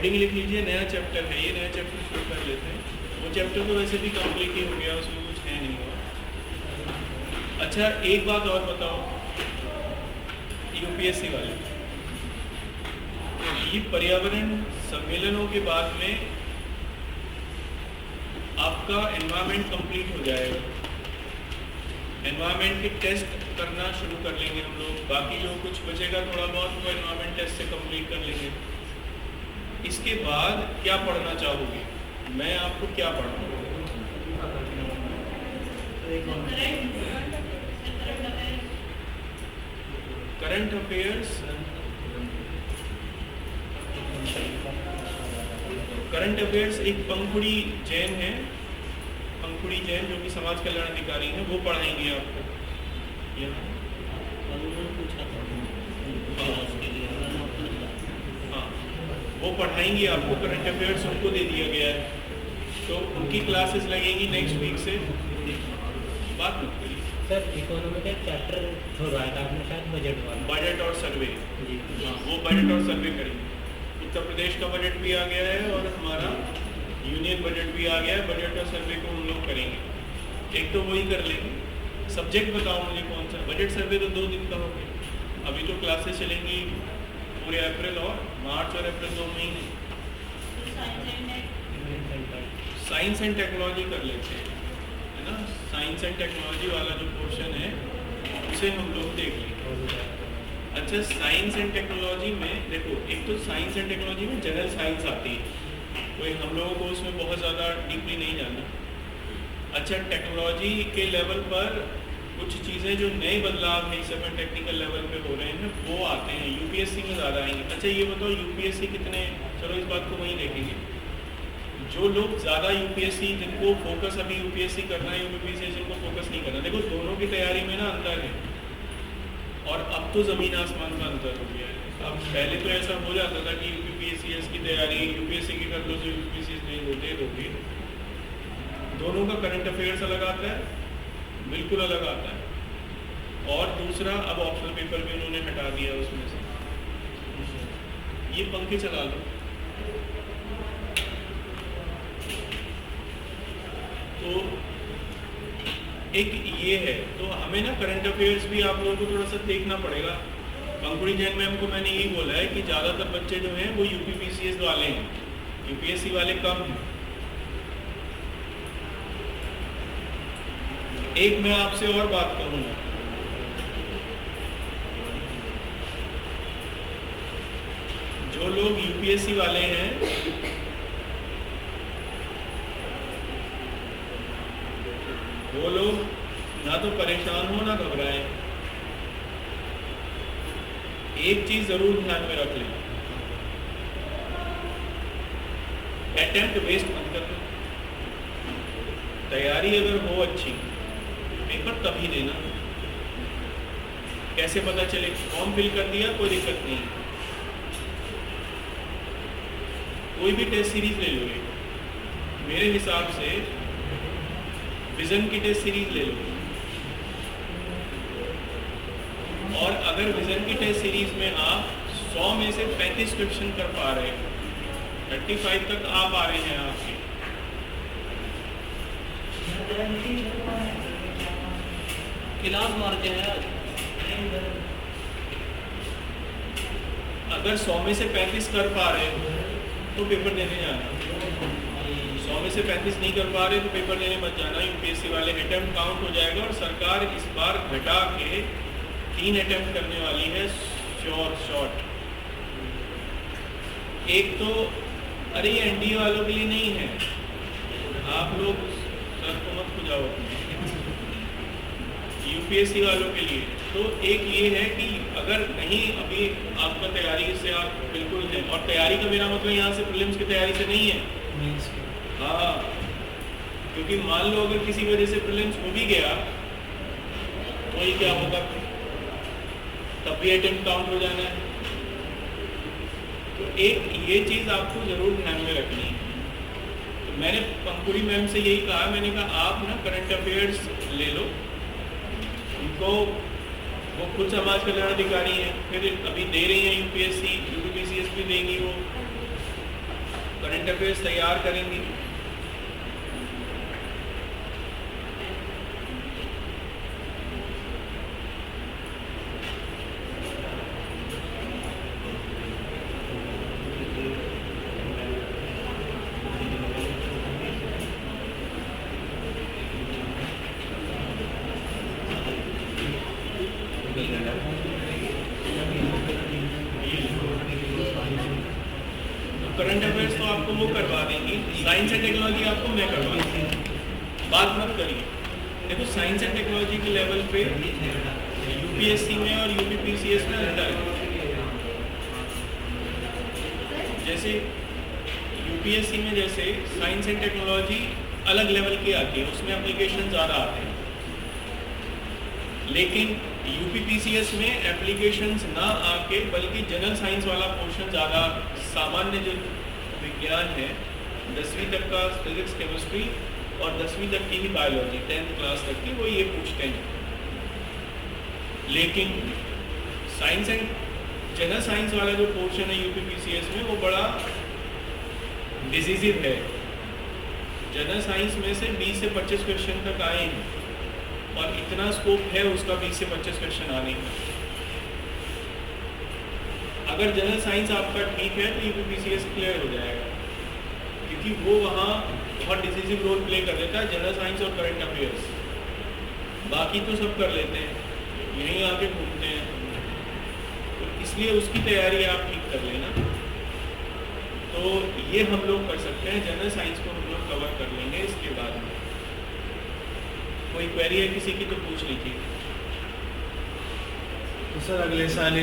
Heading लिख लीजिए, नया चैप्टर है ये, नया चैप्टर शुरू कर लेते हैं। वो चैप्टर तो वैसे भी कंप्लीट ही हो गया, उसमें कुछ है नहीं हुआ। अच्छा एक बात और बताओ, यूपीएससी वाले, ये पर्यावरण सम्मेलनों के बाद में आपका एनवायरनमेंट कंप्लीट हो जाएगा, एनवायरनमेंट के टेस्ट करना शुरू कर लेंगे हम लोग, बाकी जो कुछ बचेगा थोड़ा बहुत वो एनवायरनमेंट टेस्ट से कंप्लीट कर लेंगे। इसके बाद क्या पढ़ना चाहोगे, मैं आपको क्या पढ़ाऊँ? करंट अफेयर्स, करंट अफेयर्स एक पंखुड़ी जैन है, पंखुड़ी जैन जो कि समाज कल्याण अधिकारी है, वो पढ़ाएंगे आपको यहाँ। हाँ वो पढ़ाएंगे आपको, करंट अफेयर्स उनको दे दिया गया है, तो उनकी क्लासेस लगेंगी नेक्स्ट वीक से। बात मत करिए सर, इकोनॉमी का चैप्टर छोड़वाया था आपने शायद, बजट वाला, बजट और सर्वे। जी हाँ वो बजट और सर्वे करेंगे। उत्तर प्रदेश का बजट भी आ गया है और हमारा यूनियन बजट भी आ गया है, बजट और सर्वे को हम लोग करेंगे। एक तो वही कर लेंगे। सब्जेक्ट बताओ मुझे कौन सा, बजट सर्वे तो 2 दिन का हो गया, अभी तो क्लासेस चलेंगी पूरे अप्रैल और मार्च और अप्रैल 2 महीने। साइंस एंड टेक्नोलॉजी कर लेते हैं, है ना, साइंस एंड टेक्नोलॉजी वाला जो पोर्शन है उसे हम लोग देख लेंगे। अच्छा साइंस एंड टेक्नोलॉजी में देखो, एक तो साइंस एंड टेक्नोलॉजी में जनरल साइंस आती है, कोई हम लोगों को उसमें बहुत ज़्यादा डीपली नहीं जानना। अच्छा टेक्नोलॉजी के लेवल पर कुछ चीज़ें जो नए बदलाव है इस समय टेक्निकल लेवल पे हो रहे हैं वो आते हैं, यूपीएससी में ज़्यादा आएंगे। अच्छा ये बताओ यूपीएससी कितने, चलो इस बात को वहीं देखेंगे। जो लोग ज़्यादा यूपीएससी, जिनको फोकस अभी यूपीएससी करना है, यूपीएससी जिनको फोकस नहीं करना, देखो दोनों की तैयारी में ना अंतर है, और अब तो ज़मीन आसमान का अंतर हो गया है। अब पहले तो ऐसा हो जाता था कि यूपीएससी की तैयारी यूपीएससी की कर लो तो यूपीएससी नहीं होते होगी। दोनों का करंट अफेयर्स अलग आता है, बिल्कुल अलग आता है। और दूसरा अब ऑप्शनल पेपर भी उन्होंने हटा दिया उसमें से। ये पंखे चला लो, तो एक ये है, तो हमें ना करंट अफेयर्स भी आप लोगों को थोड़ा सा देखना पड़ेगा। पंखुड़ी जैन मैम को मैंने यही बोला है कि ज़्यादातर बच्चे जो हैं वो यूपीपीसीएस वाले हैं, यूपीएससी वाले कम हैं। एक मैं आपसे और बात करूंगा, जो लोग यूपीएससी वाले हैं वो लोग ना तो परेशान हो ना घबराएं। एक चीज जरूर ध्यान में रख लें, अटेम्प्ट वेस्ट मत करना। तैयारी अगर हो अच्छी, पेपर तभी देना। कैसे पता चले, फॉर्म फिल कर दिया कोई दिक्कत नहीं, कोई भी टेस्ट सीरीज ले लो, मेरे हिसाब से विजन की टेस्ट सीरीज ले लो, और अगर विजन की टेस्ट सीरीज में आप 100 में से 35 क्वेश्चन कर पा रहे हैं, 35 तक आ पा रहे हैं आपके, क्लास मार के है। अगर 100 में से 35 कर पा रहे हो तो पेपर देने जाना, 100 में से 35 नहीं कर पा रहे तो पेपर देने मत जाना। यूपीएससी वाले अटेम्प्ट काउंट हो जाएगा, और सरकार इस बार घटा के 3 अटेम्प्ट करने वाली है श्योर शॉट। एक तो अरे ये एनडीए वालों के लिए नहीं है, आप लोग सर को मत खुजाओ, यूपीएससी वालों के लिए। तो एक ये है कि अगर नहीं अभी आपका तैयारी से आप बिल्कुल है, और तैयारी का मेरा मतलब यहाँ से प्रीलिम्स की तैयारी से नहीं है, हाँ, क्योंकि मान लो अगर किसी वजह से प्रीलिम्स हो भी गया तो ये क्या होगा, तब भी अटेम्प्ट काउंट हो जाना है। तो एक ये चीज़ आपको जरूर ध्यान में रखनी है। तो मैंने पंखुड़ी मैम से यही कहा, मैंने कहा आप ना करंट अफेयर्स ले लो, उनको वो खुद समाज कल्याण अधिकारी हैं, फिर अभी दे रही हैं यूपीएससी, यूपीपीसीएस भी देंगी वो, करंट अफेयर्स तैयार करेंगी। करंट अफेयर्स तो आपको वो करवा देंगी, साइंस एंड टेक्नोलॉजी आपको मैं करवा दूंगी, बात मत करिए। देखो साइंस एंड टेक्नोलॉजी के लेवल पे यूपीएससी में और यूपीपीसीएस में अंतर है। जैसे यूपीएससी में जैसे साइंस एंड टेक्नोलॉजी अलग लेवल की आती है, उसमें एप्लीकेशन ज़्यादा आते हैं, लेकिन यूपीपीसीएस में एप्लीकेशंस ना आके बल्कि जनरल साइंस वाला पोर्शन ज़्यादा, सामान्य जो विज्ञान है 10वीं तक का फिजिक्स केमिस्ट्री और 10वीं तक की ही बायोलॉजी 10th क्लास तक की, वो ये पूछते हैं। लेकिन साइंस एंड जनरल साइंस वाला जो पोर्शन है यूपीपीसीएस में वो बड़ा डिसीजिव है। जनरल साइंस में से 20 से 25 क्वेश्चन तक आए हैं और इतना स्कोप है उसका 20 से 25 क्वेश्चन आने का। अगर जनरल साइंस आपका ठीक है तो यूपीपीसीएस क्लियर हो जाएगा, क्योंकि वो वहाँ बहुत डिसीजिव रोल प्ले कर देता है, जनरल साइंस और करंट अफेयर्स। बाकी तो सब कर लेते हैं, यहीं आके घूमते हैं, तो इसलिए उसकी तैयारी आप ठीक कर लेना। तो ये हम लोग कर सकते हैं, जनरल साइंस को हम लोग कवर कर लेंगे इसके बाद में। कोई क्वेरी है किसी की तो पूछ लीजिए। तो सर अगले साल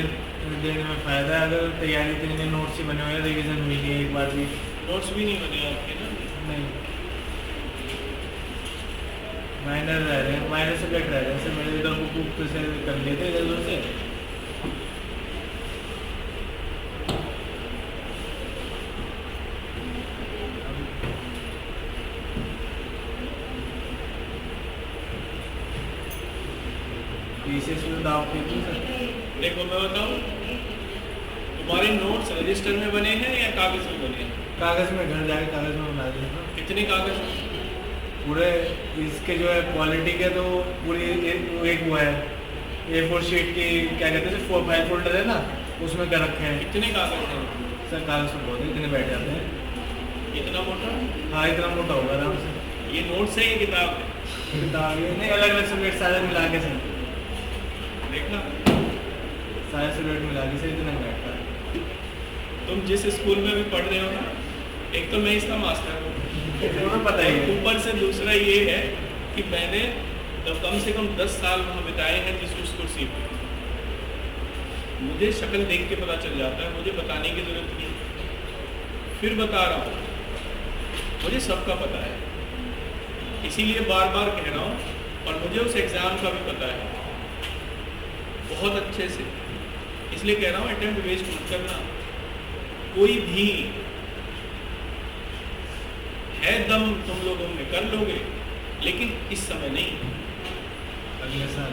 देने में फ़ायदा है अगर तैयारी के लिए नोट्स ही बने हुए हैं, रिवीजन हुई नहीं एक बार भी? नोट्स भी नहीं बने आपके ना? नहीं, माइनर रह रहे हैं, माइनर सब्जेक्ट रह रहे हैं सर। मैंने इधर बुक से कर लिए थे इधर उधर से। पीसीएस में दाव पे थी सर। देखो मैं बताऊँ, तुम्हारे नोट्स रजिस्टर में बने हैं या कागज़ में बने हैं? कागज़ में, घर जाके कागज़ में बना देना। कितने कागज़? पूरे इसके जो है क्वालिटी के तो पूरी एक वो है A4 शीट की, क्या कहते हैं 4-5 फोल्डर है ना, उसमें कर रखे हैं। कितने कागज़ हैं? सर कागज़ तो बहुत है, इतने बैठ जाते हैं। इतना मोटा? हाँ इतना मोटा होगा आराम से। ये नोट्स है, ये किताब है? किताब ये नहीं, अलग अलग सब्जेक्ट सारे मिला के सर, देखा, सारे सब्जेक्ट मिला के सर इतना बैठता है। तुम जिस स्कूल में भी पढ़ रहे हो ना, एक तो मैं इसका मास्टर हूँ, तो पता ही है। ऊपर से दूसरा ये है कि मैंने तो कम से कम 10 साल वहाँ बिताए हैं जिस उस कुर्सी पर। मुझे शक्ल देख के पता चल जाता है, मुझे बताने की ज़रूरत नहीं। फिर बता रहा हूँ, मुझे सबका पता है, इसीलिए बार बार कह रहा हूँ। और मुझे उस एग्ज़ाम का भी पता है बहुत अच्छे से, इसलिए कह रहा हूँ अटेम्प्ट वेस्ट मत करना। कोई भी है दम तुम लोगों में कर लोगे, लेकिन इस समय नहीं, अगले साल।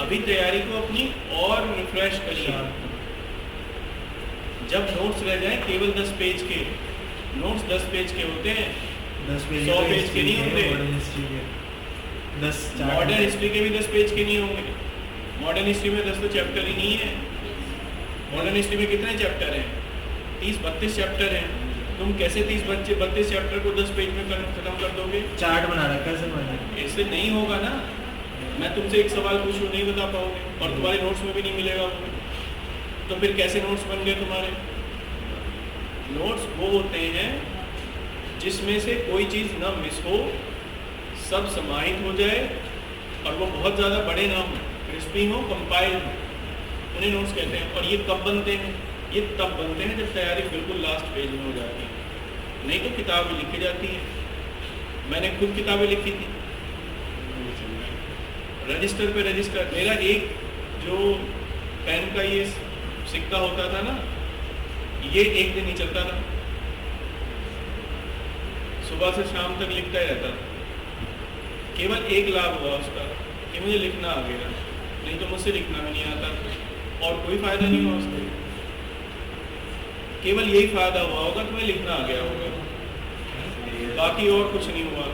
अभी तैयारी को अपनी और रिफ्रेश करिए। जब नोट्स रह जाए केवल 10 पेज के, नोट्स 10 पेज के होते हैं, 10 पेज 100 पेज के नहीं होते। मॉडर्न हिस्ट्री के 10 मॉडर्न हिस्ट्री के भी 10 पेज के नहीं होंगे। मॉडर्न हिस्ट्री में 10 तो चैप्टर ही नहीं है। मॉडर्न हिस्ट्री में कितने चैप्टर हैं? 30-32 चैप्टर हैं। तुम कैसे 30-32 चैप्टर को 10 पेज में खत्म कर दोगे? चार्ट बना रखा है सर मैंने। इससे नहीं होगा ना। मैं तुमसे एक सवाल पूछूं, नहीं बता पाओगे, और तुम्हारे नोट्स में भी नहीं मिलेगा वो। तो फिर कैसे नोट्स बन गए तुम्हारे? नोट्स वो होते हैं जिसमें से कोई चीज़ ना मिस हो, सब समाहित हो जाए, और वो बहुत ज़्यादा बड़े ना हो, क्रिस्पी हो, कंपाइल हो, उन्हें नोट्स कहते हैं। और ये कब बनते हैं? ये तब बनते हैं जब तैयारी बिल्कुल लास्ट पेज में हो जाती है, नहीं तो किताबें लिखी जाती हैं। मैंने खुद किताबें लिखी थी, रजिस्टर पे रजिस्टर। मेरा एक जो पेन का ये सिक्का होता था ना, ये एक दिन ही चलता था, सुबह से शाम तक लिखता ही रहता था। केवल एक लाभ हुआ उसका कि मुझे लिखना आ गया, नहीं तो मुझसे लिखना भी नहीं आता और कोई फ़ायदा नहीं हुआ उसका। केवल यही फायदा हुआ होगा, तुम्हें लिखना आ गया होगा, बाकी और कुछ नहीं हुआ।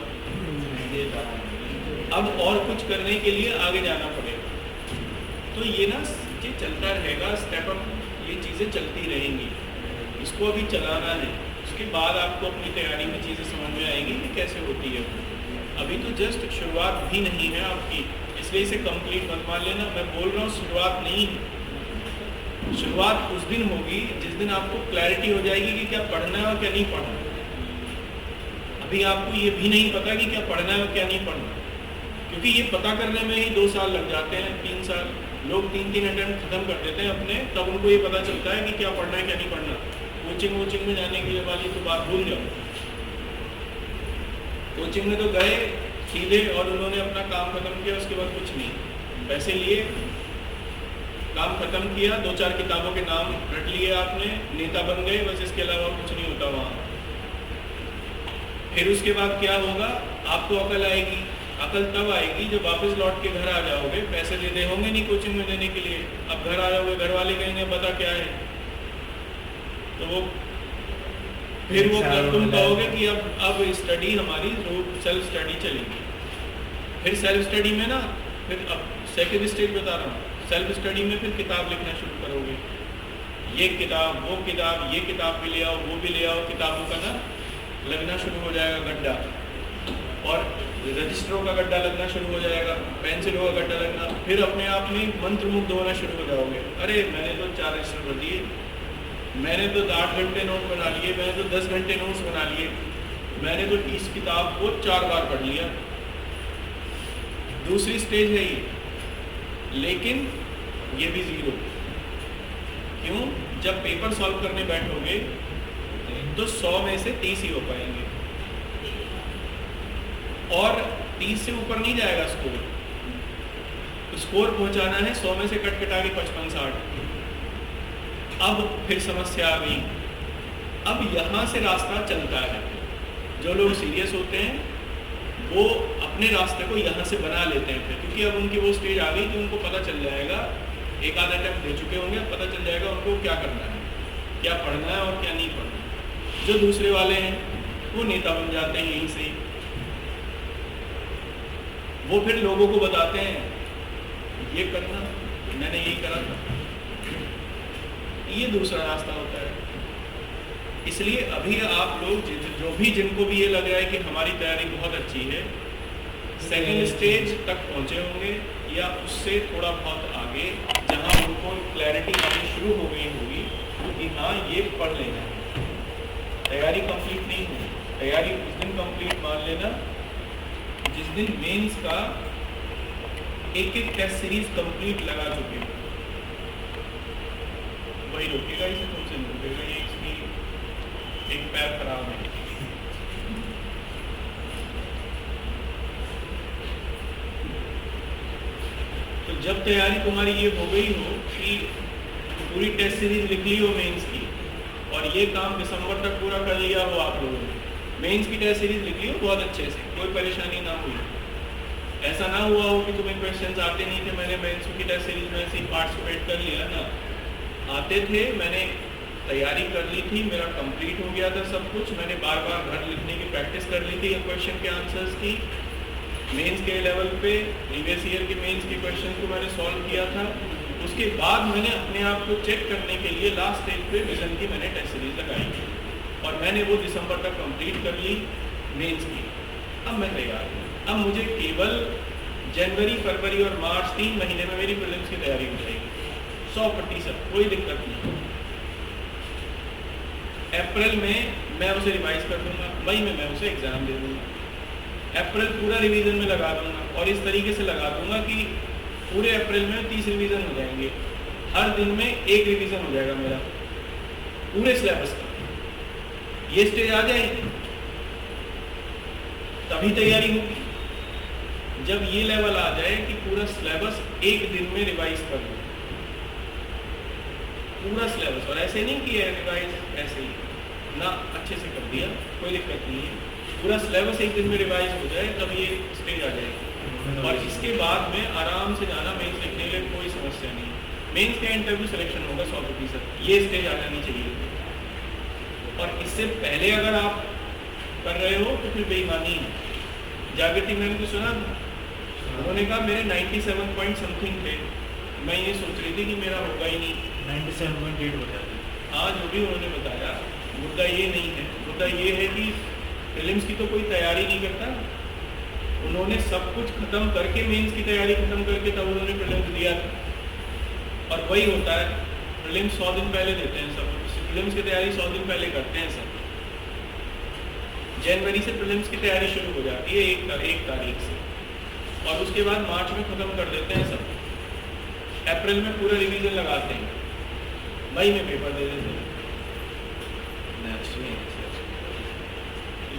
अब और कुछ करने के लिए आगे जाना पड़ेगा। तो ये ना ये चलता रहेगा, स्टेप अप, ये चीज़ें चलती रहेंगी, इसको अभी चलाना है। उसके बाद आपको अपनी तैयारी में चीज़ें समझ में आएंगी कि कैसे होती है। अभी तो जस्ट शुरुआत भी नहीं है आपकी, इसलिए इसे कंप्लीट मत मान लेना। मैं बोल रहा हूँ शुरुआत नहीं है, शुरुआत उस दिन होगी जिस दिन आपको क्लैरिटी हो जाएगी कि क्या पढ़ना है और क्या नहीं पढ़ना। अभी आपको ये भी नहीं पता कि क्या पढ़ना है और क्या नहीं पढ़ना, क्योंकि ये पता करने में ही 2 साल लग जाते हैं, 3 साल। लोग 3 अटेम्प्ट खत्म कर देते हैं अपने, तब उनको ये पता चलता है कि क्या पढ़ना है क्या नहीं पढ़ना। कोचिंग में जाने की वाली तो बात भूल जाओ। कोचिंग में तो गए सीधे और उन्होंने अपना काम खत्म किया, उसके बाद कुछ नहीं, पैसे लिए, काम खत्म किया, 2-4 किताबों के नाम रट लिए आपने, नेता बन गए, बस इसके अलावा कुछ नहीं होता वहाँ। फिर उसके बाद क्या होगा, आपको अकल आएगी। अकल तब आएगी जब वापस लौट के घर आ जाओगे, पैसे दे होंगे नहीं कोचिंग में देने के लिए, अब घर आ जाओगे, घर वाले कहेंगे पता क्या है, तो वो फिर वो तुम कहोगे कि अब स्टडी हमारी सेल्फ स्टडी चलेगी। फिर सेल्फ स्टडी में ना, फिर अब सेकेंड स्टेज बता रहा हूँ, सेल्फ स्टडी में फिर किताब लिखना शुरू करोगे, ये किताब वो किताब, ये किताब भी ले आओ, वो भी ले आओ, किताबों का ना लगना शुरू हो जाएगा गड्ढा, और रजिस्टरों का गड्ढा लगना शुरू हो जाएगा, पेंसिलों का गड्ढा लगना। फिर अपने आप में मंत्रमुग्ध होना शुरू हो जाओगे, अरे मैंने तो 4 रजिस्टर भर दिए, मैंने तो 8 घंटे नोट बना लिए, मैंने तो 10 घंटे नोट्स बना लिए, मैंने तो इस किताब को 4 बार पढ़ लिया। दूसरी स्टेज है ये, लेकिन ये भी 0। क्यों? जब पेपर सॉल्व करने बैठोगे तो 100 में से 30 ही हो पाएंगे, और 30 से ऊपर नहीं जाएगा स्कोर। स्कोर पहुंचाना है 100 में से कट कटा के 55-60। अब फिर समस्या आ गई, अब यहाँ से रास्ता चलता है। जो लोग सीरियस होते हैं वो अपने रास्ते को यहाँ से बना लेते हैं फिर, क्योंकि अब उनकी वो स्टेज आ गई कि उनको पता चल जाएगा, एक आधा अटेम्प्ट दे चुके होंगे, पता चल जाएगा उनको क्या करना है, क्या पढ़ना है और क्या नहीं पढ़ना। जो दूसरे वाले हैं वो नेता बन जाते हैं यहीं से, वो फिर लोगों को बताते हैं ये करना, मैंने यही करा था। ये दूसरा रास्ता होता है। इसलिए अभी आप लोग जो भी जिनको भी ये लग रहा है कि हमारी तैयारी बहुत अच्छी है, सेकेंड स्टेज तक पहुंचे होंगे या उससे थोड़ा बहुत आगे, जहां उनको क्लैरिटी आनी शुरू हो गई होगी कि हाँ ये पढ़ लेना है। तैयारी कंप्लीट नहीं हुई, तैयारी उस दिन कंप्लीट मान लेना जिस दिन मेंस का एक टेस्ट सीरीज कंप्लीट लगा चुके हो। वही रोकेगा, इसे तुमसे नहीं रोकेगा, ये इसकी एक पैर खराब है। तो जब तैयारी तुम्हारी ये हो गई हो कि पूरी टेस्ट सीरीज लिख ली हो मेंस की, और ये काम दिसंबर तक पूरा कर लिया हो आप लोगों ने, मेंस की टेस्ट सीरीज लिख ली हो बहुत अच्छे से, कोई परेशानी ना हुई, ऐसा ना हुआ हो कि तुम्हें क्वेश्चंस आते नहीं थे, मैंने मेंस की टेस्ट सीरीज में ऐसे ही पार्टिसिपेट कर लिया ना, आते थे, मैंने तैयारी कर ली थी, मेरा कंप्लीट हो गया था सब कुछ, मैंने बार बार घर लिखने की प्रैक्टिस कर ली थी क्वेश्चन के आंसर्स की, मेंस के लेवल पे प्रीवियस ईयर के मेंस के क्वेश्चन को मैंने सॉल्व किया था। उसके बाद मैंने अपने आप को चेक करने के लिए लास्ट स्टेज पे विजन की मैंने टेस्ट सीरीज लगाई थी, और मैंने वो दिसंबर तक कंप्लीट कर ली मेंस की। अब मैं तैयार हूँ, अब मुझे केवल जनवरी, फरवरी और मार्च 3 महीने में मेरी प्रीलिम्स की तैयारी हो जाएगी 100%, कोई दिक्कत नहीं। अप्रैल में मैं उसे रिवाइज कर दूंगा, मई में मैं उसे एग्जाम दे दूंगा, अप्रैल पूरा रिवीजन में लगा दूंगा, और इस तरीके से लगा दूंगा कि पूरे अप्रैल में 30 रिवीजन हो जाएंगे, हर दिन में 1 रिवीजन हो जाएगा मेरा पूरे सिलेबस का। ये स्टेज आ जाएगी तभी तैयारी होगी, जब ये लेवल आ जाए कि पूरा सिलेबस 1 दिन में रिवाइज कर लो, पूरा सिलेबस, और ऐसे नहीं किया रिवाइज ऐसे ही ना, अच्छे से कर दिया, कोई दिक्कत नहीं है, पूरा सिलेबस 1 दिन में रिवाइज हो जाए तब ये स्टेज आ जाएगी। और इसके बाद में आराम से जाना मेंस लिखने के लिए, कोई समस्या नहीं। मेंस का इंटरव्यू सिलेक्शन होगा 100%, ये स्टेज आ जानी चाहिए। और इससे पहले अगर आप कर रहे हो तो फिर बेईमानी है। जागृति मैम को सुना था, उन्होंने कहा मेरे 97 पॉइंट समथिंग थे, मैं ये सोच रही थी कि मेरा होगा ही नहीं। 97.8 बता दी। हाँ, जो भी उन्होंने बताया, मुद्दा ये नहीं है। मुद्दा ये है कि प्रीलिम्स की तो कोई तैयारी नहीं करता। उन्होंने सब कुछ खत्म करके, मेंस की तैयारी खत्म करके तब उन्होंने प्रीलिम्स दिया था। और वही होता है, प्रीलिम्स 100 दिन पहले देते हैं सब। प्रीलिम्स की तैयारी 100 दिन पहले करते हैं सब। जनवरी से प्रीलिम्स की तैयारी शुरू हो जाती है, एक तारीख से, और उसके बाद मार्च में ख़त्म कर देते हैं सब। अप्रैल में पूरा रिवीजन लगाते हैं, मई में पेपर दे देते हैं।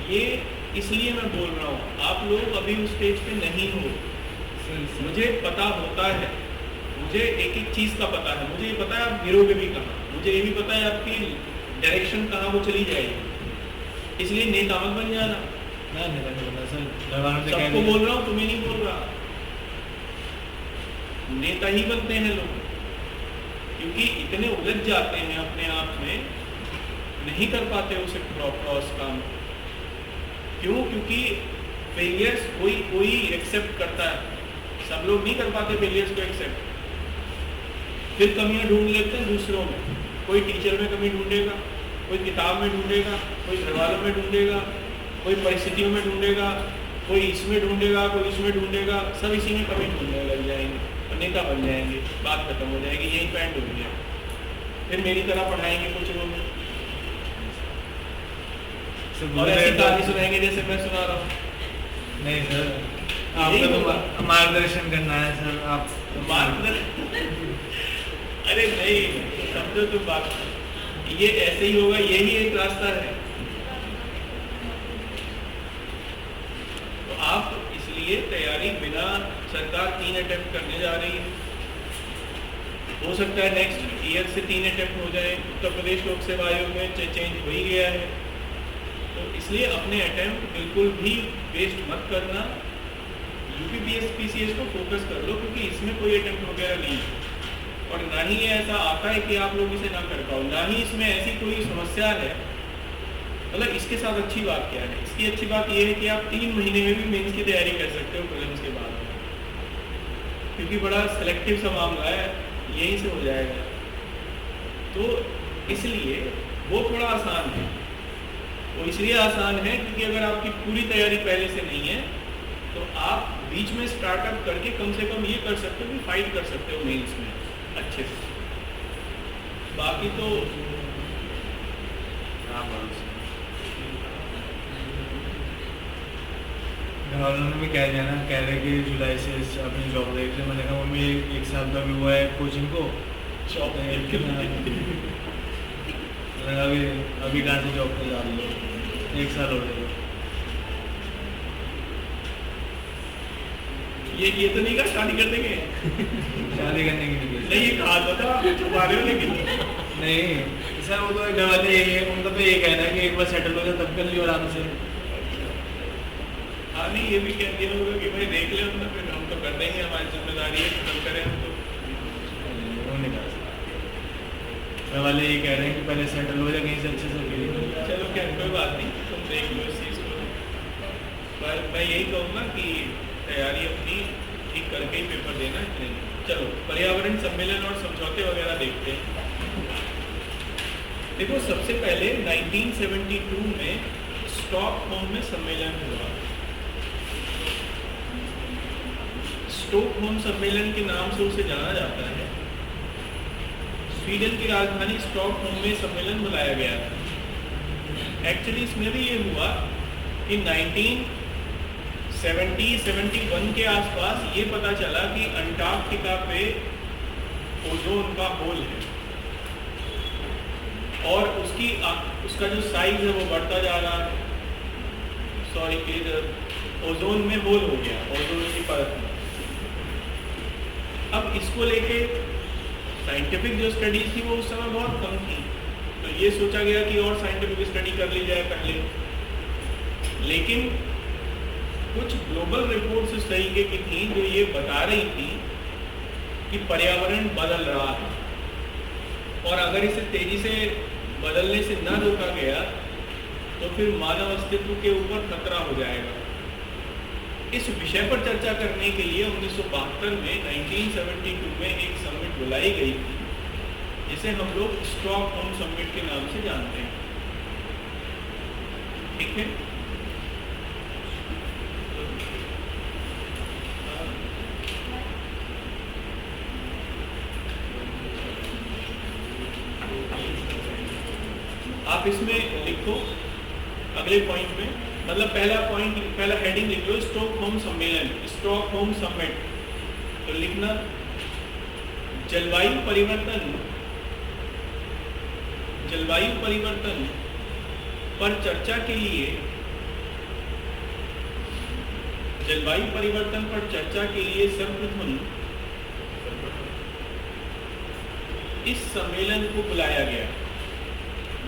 ये इसलिए मैं बोल रहा हूँ, आप लोग अभी उस स्टेज पे नहीं हो। मुझे पता होता है, मुझे एक एक चीज़ का पता है। मुझे ये पता है आप गिरोगे भी कहाँ, मुझे ये भी पता है आपकी डायरेक्शन कहाँ वो चली जाएगी। इसलिए नेता मत बन जाना। सबको बोल रहा हूँ, तुम्हें नहीं बोल रहा। नेता ही बनते हैं लोग, क्योंकि इतने उलझ जाते हैं अपने आप में, नहीं कर पाते उसे क्रॉस काम। क्यों? क्योंकि फेलियर्स कोई एक्सेप्ट करता है, सब लोग नहीं कर पाते फेलियर्स को एक्सेप्ट। फिर कमियां ढूंढ लेते हैं दूसरों में। कोई टीचर में कमी ढूंढेगा, कोई किताब में ढूंढेगा, कोई घर वालों में ढूंढेगा, कोई परिस्थितियों में ढूंढेगा, कोई इसमें ढूंढेगा, कोई इसमें ढूंढेगा, सब इसी में कमी ढूंढने लग जाएंगे और नेता बन जाएंगे। बात खत्म हो जाएगी, यही पैंट हो गया। फिर मेरी तरह पढ़ाएंगे कोचिंगों में और ऐसी कहानी सुनाएंगे जैसे मैं सुना रहा हूँ। नहीं सर, आपको तो मार्गदर्शन करना है सर। आप मार्गदर्शन अरे नहीं, समझो तो बात, ये ऐसे ही होगा, यही एक रास्ता है। तो आप इसलिए तैयारी बिना, सरकार 3 अटेम्प्ट करने जा रही है। हो सकता है नेक्स्ट ईयर से 3 अटेम्प्ट हो जाए। उत्तर प्रदेश लोक सेवा आयोग में चेंज हो ही गया है, तो इसलिए अपने अटेम्प्ट बिल्कुल भी वेस्ट मत करना। यूपीपीएससी को फोकस कर लो, क्योंकि इसमें कोई अटेम्प्ट वगैरह नहीं है, और ना ही ऐसा आता है कि आप लोग इसे ना कर पाओ, ना ही इसमें ऐसी कोई समस्या है। मतलब इसके साथ अच्छी बात क्या है? इसकी अच्छी बात यह है कि आप 3 महीने में भी मेंस की तैयारी कर सकते हो प्रीलिम्स के बाद, क्योंकि बड़ा सिलेक्टिव सा मामला है, यहीं से हो जाएगा। तो इसलिए वो थोड़ा आसान है। वो इसलिए आसान है क्योंकि अगर आपकी पूरी तैयारी पहले से नहीं है तो आप बीच में स्टार्टअप करके कम से कम ये कर सकते हो कि फाइट कर सकते हो मेंस में अच्छे से। बाकी तो घर वालों ने भी कह दिया ना, कह रहे कि जुलाई से अपनी जॉब देख रहे। मैंने कहा मम्मी 1 साल का भी हुआ है कोचिंग को, जॉब अभी कहाँ से जॉब पे डाल लो, 1 साल हो गया। ये तो नहीं कहा शादी कर देंगे। शादी करने की नहीं, ये कहा था छुपा रहे हो लेकिन नहीं सर, वो तो घर वाले उनका तो ये कहना है कि एक बार सेटल हो जाए तब कर लियो आराम से। हाँ नहीं, ये भी कह दिया होगा कि भाई देख ले, तो फिर हम तो कर देंगे, हमारी जिम्मेदारी है, खत्म करें हम तो। वो नहीं कर सकते। घर वाले ये कह रहे हैं कि पहले सेटल हो जाए कहीं से अच्छे से। चलो क्या, कोई बात नहीं, तुम देख लो इस चीज़ को। पर मैं यही कहूँगा कि तैयारी अपनी ठीक करके ही पेपर देना है। चलो पर्यावरण सम्मेलन और समझौते वगैरह देखते हैं। देखो, सबसे पहले 1972 में स्टॉकहोम में सम्मेलन हुआ। स्टॉकहोम सम्मेलन के नाम से उसे जाना जाता है। स्वीडन की राजधानी स्टॉकहोम में सम्मेलन बुलाया गया था। एक्चुअली इसमें भी ये हुआ कि 1970-71 के आसपास ये पता चला कि अंटार्कटिका पे ओजोन का होल है, और उसका जो साइज है वो बढ़ता जा रहा है। ओजोन में होल हो गया, ओजोन की परत में। अब इसको लेके साइंटिफिक जो स्टडीज थी वो उस समय बहुत कम थी, तो ये सोचा गया कि और साइंटिफिक स्टडी कर ली जाए पहले। लेकिन कुछ ग्लोबल रिपोर्ट्स इस तरीके की थी जो ये बता रही थी कि पर्यावरण बदल रहा है, और अगर इसे तेजी से बदलने से न रोका गया तो फिर मानव अस्तित्व के ऊपर खतरा हो जाएगा। इस विषय पर चर्चा करने के लिए 1972 में 1972 में एक समिट बुलाई गई थी, जिसे हम लोग स्टॉकहोम समिट के नाम से जानते हैं। ठीक है, आप इसमें लिखो अगले पॉइंट में, मतलब पहला हेडिंग लिख लो स्टॉकहोम सम्मेलन, स्टॉकहोम समिट। तो लिखना जलवायु परिवर्तन पर चर्चा के लिए सर्वप्रथम इस सम्मेलन को बुलाया गया।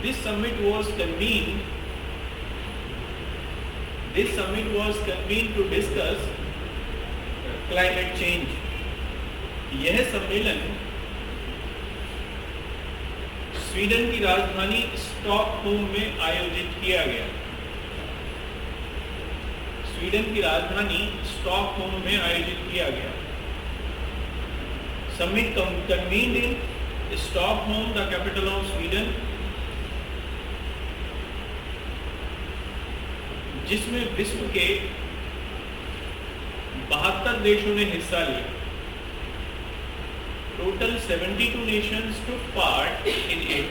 This summit was convened to discuss climate change. यह सम्मेलन स्वीडन की राजधानी स्टॉकहोम में आयोजित किया गया। Summit convened in Stockholm, the capital of Sweden, जिसमें विश्व के 72 देशों ने हिस्सा लिया। Total 72 nations took part in it.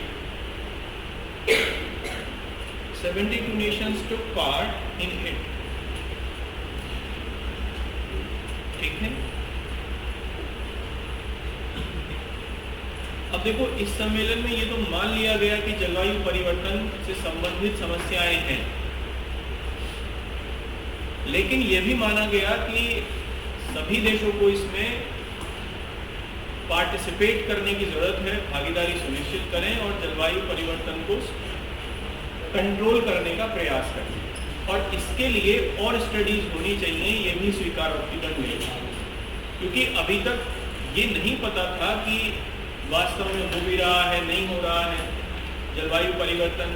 72 nations took part in it. ठीक है, अब देखो इस सम्मेलन में ये तो मान लिया गया कि जलवायु परिवर्तन से संबंधित समस्याएं हैं, लेकिन यह भी माना गया कि सभी देशों को इसमें पार्टिसिपेट करने की जरूरत है, भागीदारी सुनिश्चित करें और जलवायु परिवर्तन को कंट्रोल करने का प्रयास करें, और इसके लिए और स्टडीज होनी चाहिए, ये भी स्वीकारोक्ति बन गई, क्योंकि अभी तक ये नहीं पता था कि वास्तव में हो भी रहा है, नहीं हो रहा है जलवायु परिवर्तन,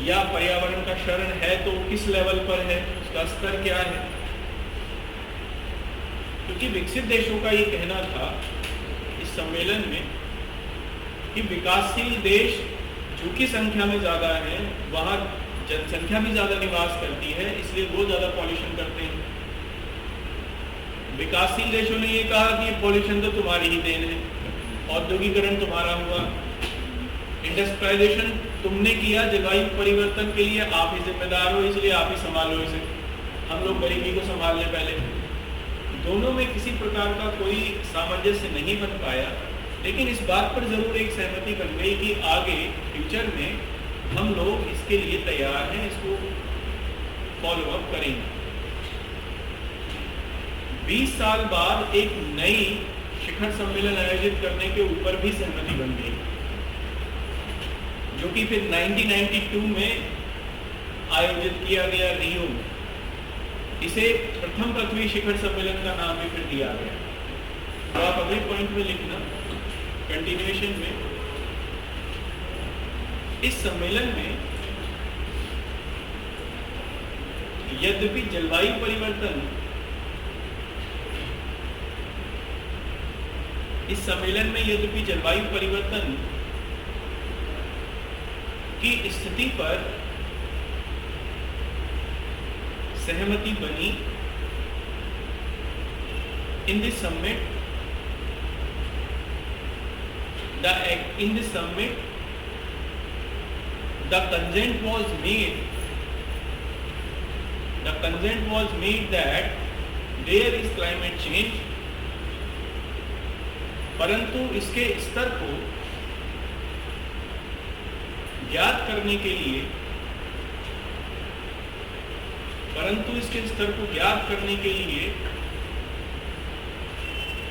या पर्यावरण का क्षरण है तो किस लेवल पर है, उसका स्तर क्या है। क्योंकि विकसित देशों का ये कहना था इस सम्मेलन में कि विकासशील देश जो कि संख्या में ज़्यादा है, वहाँ जनसंख्या भी ज़्यादा निवास करती है, इसलिए वो ज़्यादा पॉल्यूशन करते हैं। विकासशील देशों ने ये कहा कि पॉल्यूशन तो तुम्हारी ही देन है, औद्योगिकरण तुम्हारा हुआ, इंडस्ट्रियलाइजेशन तुमने किया, जलवायु परिवर्तन के लिए आप ही जिम्मेदार हो, इसलिए आप ही संभालो इसे, हम लोग गरीबी को संभाल लें पहले। दोनों में किसी प्रकार का कोई सामंजस्य नहीं बन पाया, लेकिन इस बात पर जरूर एक सहमति बन गई कि आगे फ्यूचर में हम लोग इसके लिए तैयार हैं, इसको फॉलो अप करेंगे। 20 साल बाद एक नई शिखर सम्मेलन आयोजित करने के ऊपर भी सहमति बन गई, जो कि फिर 1992 में आयोजित किया गया रियो में। इसे प्रथम पृथ्वी शिखर सम्मेलन का नाम भी फिर दिया गया। तो आप अगले पॉइंट में लिखना कंटिन्यूएशन में, इस सम्मेलन में यद्यपि जलवायु परिवर्तन की स्थिति पर सहमति बनी। In this summit, the consent was made that there is climate change, परंतु इसके स्तर को ज्ञात करने के लिए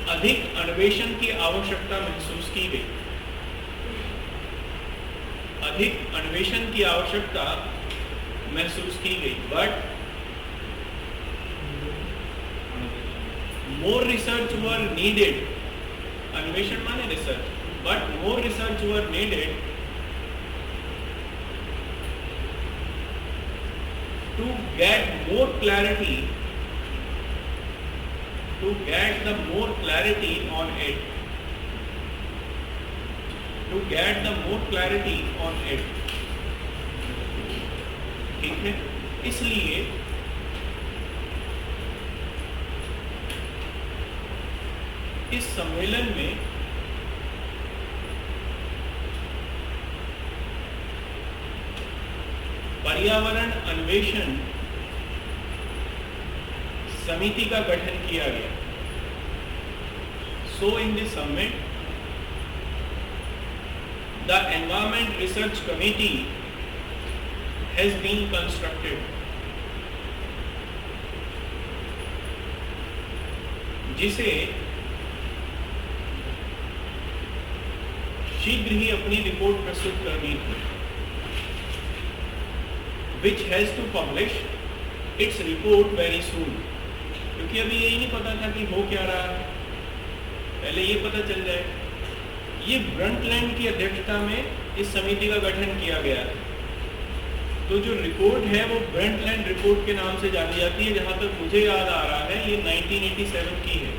अधिक अन्वेषण की आवश्यकता महसूस की गई। But more research were needed, अन्वेषण माने research, but more research were needed to get more clarity, to get the more clarity on it, to get the more clarity on it, ठीक है। इसलिए इस सम्मेलन में पर्यावरण अन्वेषण समिति का गठन किया गया। So in this summit the environment research committee has been constructed, जिसे शीघ्र ही अपनी रिपोर्ट प्रस्तुत करनी थी, which has to publish its report very soon। क्योंकि अभी यही नहीं पता था कि हो क्या रहा है, पहले ये पता चल जाए। ये ब्रंटलैंड की अध्यक्षता में इस समिति का गठन किया गया है। तो जो रिपोर्ट है वो ब्रंटलैंड रिपोर्ट के नाम से जानी जाती है। जहाँ तक मुझे याद आ रहा है ये 1987 की है।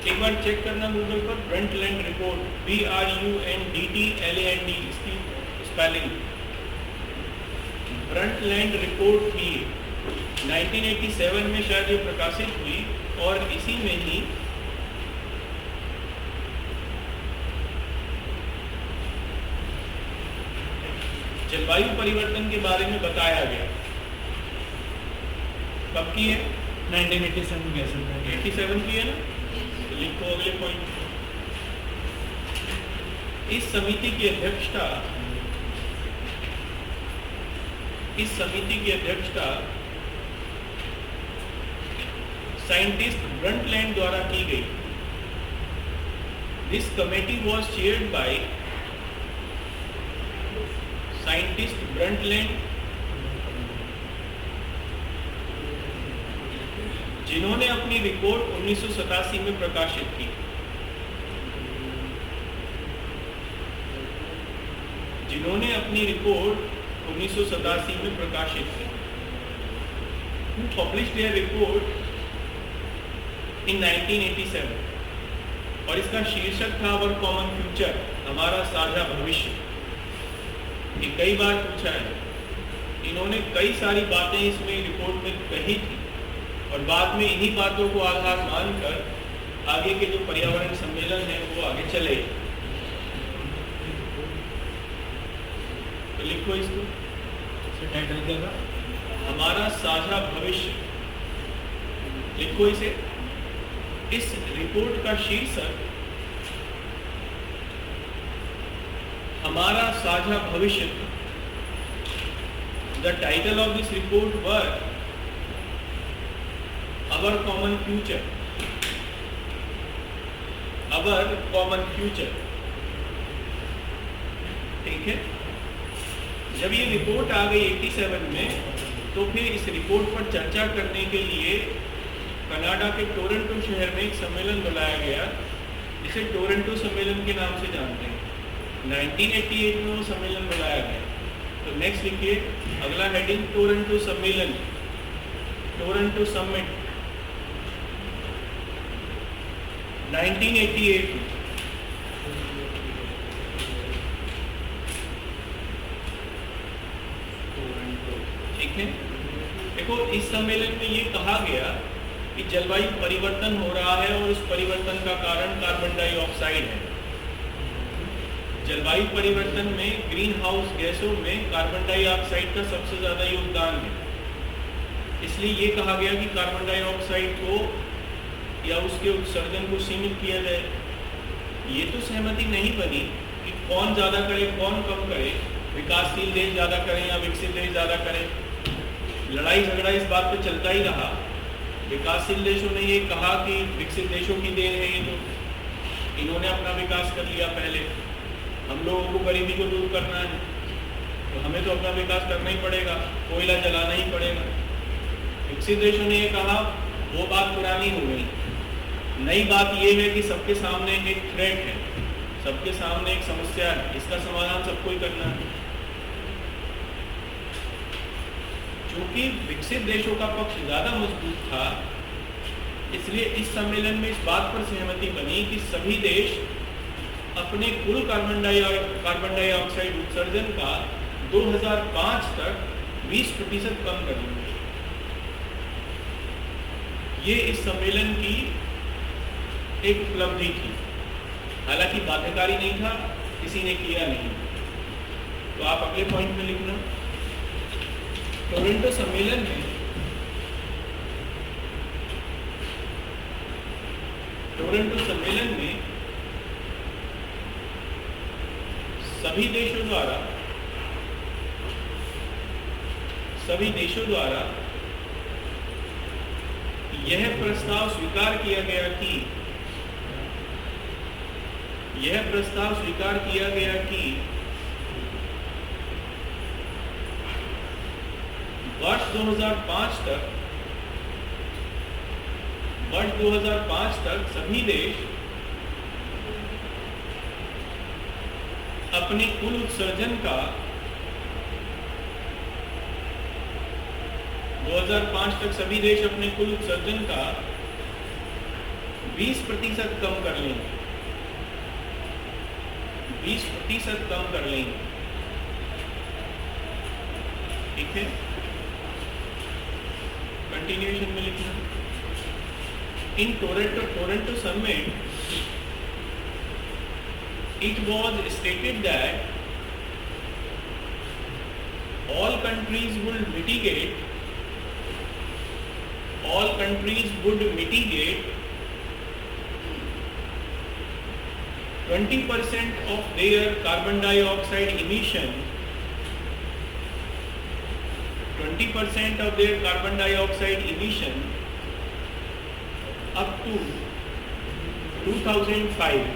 एक बार चेक करना गूगल पर, ब्रंटलैंड रिपोर्ट, BRUNDTLAND इसकी स्पेलिंग। ब्रंटलैंड रिपोर्ट थी 1987 में शायद ये प्रकाशित हुई, और इसी में ही जलवायु परिवर्तन के बारे में बताया गया। कब की है? 1987 कह सकते हैं। 87 की है ना, तो लिखो अगले पॉइंट। इस समिति की अध्यक्षता साइंटिस्ट ब्रंटलैंड द्वारा की गई। This committee was chaired by scientist Brundtland, जिन्होंने अपनी रिपोर्ट 1987 में प्रकाशित की। Who published their report in 1987, और इसका शीर्षक था अवर कॉमन फ्यूचर, हमारा साझा भविष्य। ये कई बार पूछा है। इन्होंने कई सारी बातें इसमें रिपोर्ट में कही थी, और बाद में इन्हीं बातों को आधार मानकर आगे के जो पर्यावरण सम्मेलन है वो आगे चले। तो लिखो इसको, टाइटल क्या था? हमारा साझा भविष्य। लिखो इसे। इस रिपोर्ट का शीर्षक हमारा साझा भविष्य। The title of this report were our common future, our common future. ठीक है। जब ये रिपोर्ट आ गई 87 में, तो फिर इस रिपोर्ट पर चर्चा करने के लिए कनाडा के टोरंटो शहर में एक सम्मेलन बुलाया गया, जिसे टोरंटो सम्मेलन के नाम से जानते हैं। 1988 में वो सम्मेलन बुलाया गया। तो नेक्स्ट लिखिए, अगला हेडिंग टोरंटो सम्मेलन, टोरंटो समिट 1988। ठीक है। देखो, इस सम्मेलन में ये कहा गया कि जलवायु परिवर्तन हो रहा है, और उस परिवर्तन का कारण कार्बन डाइऑक्साइड है। जलवायु परिवर्तन में ग्रीन हाउस गैसों में कार्बन डाइऑक्साइड का सबसे ज़्यादा योगदान है। इसलिए ये कहा गया कि कार्बन डाइऑक्साइड को या उसके उत्सर्जन को सीमित किया जाए। ये तो सहमति नहीं बनी कि कौन ज़्यादा करे कौन कम करे, विकासशील देश ज़्यादा करें या विकसित देश ज़्यादा करें। लड़ाई झगड़ा इस बात पे चलता ही रहा। विकासशील देशों ने ये कहा कि विकसित देशों की देन है ये, तो इन्होंने अपना विकास कर लिया पहले, हम लोगों को गरीबी को दूर करना है तो हमें तो अपना विकास करना ही पड़ेगा, कोयला जलाना ही पड़ेगा। विकसित देशों ने ये कहा, वो बात पुरानी हो गई। नई बात ये है कि सबके सामने एक थ्रेट है, सबके सामने एक समस्या है, इसका समाधान सबको ही करना है। चूंकि विकसित देशों का पक्ष ज़्यादा मजबूत था, इसलिए इस सम्मेलन में इस बात पर सहमति बनी कि सभी देश अपने कुल कार्बन डाइऑक्साइड उत्सर्जन का 2005 तक 20% कम करेंगे। ये इस सम्मेलन की एक उपलब्धि थी, हालांकि बाध्यकारी नहीं था, किसी ने किया नहीं। तो आप अगले पॉइंट में लिखना, टोरंटो सम्मेलन में सभी देशों द्वारा यह प्रस्ताव स्वीकार किया गया कि वर्ष 2005 तक सभी देश अपने कुल उत्सर्जन का 20% कम कर लेंगे। 20% कम कर लेंगे, ठीक है। कंटिन्यूएशन में लिखना, in Toronto summit it was stated that all countries would mitigate 20% of their carbon dioxide emission, 20% of their carbon dioxide emission up to 2005,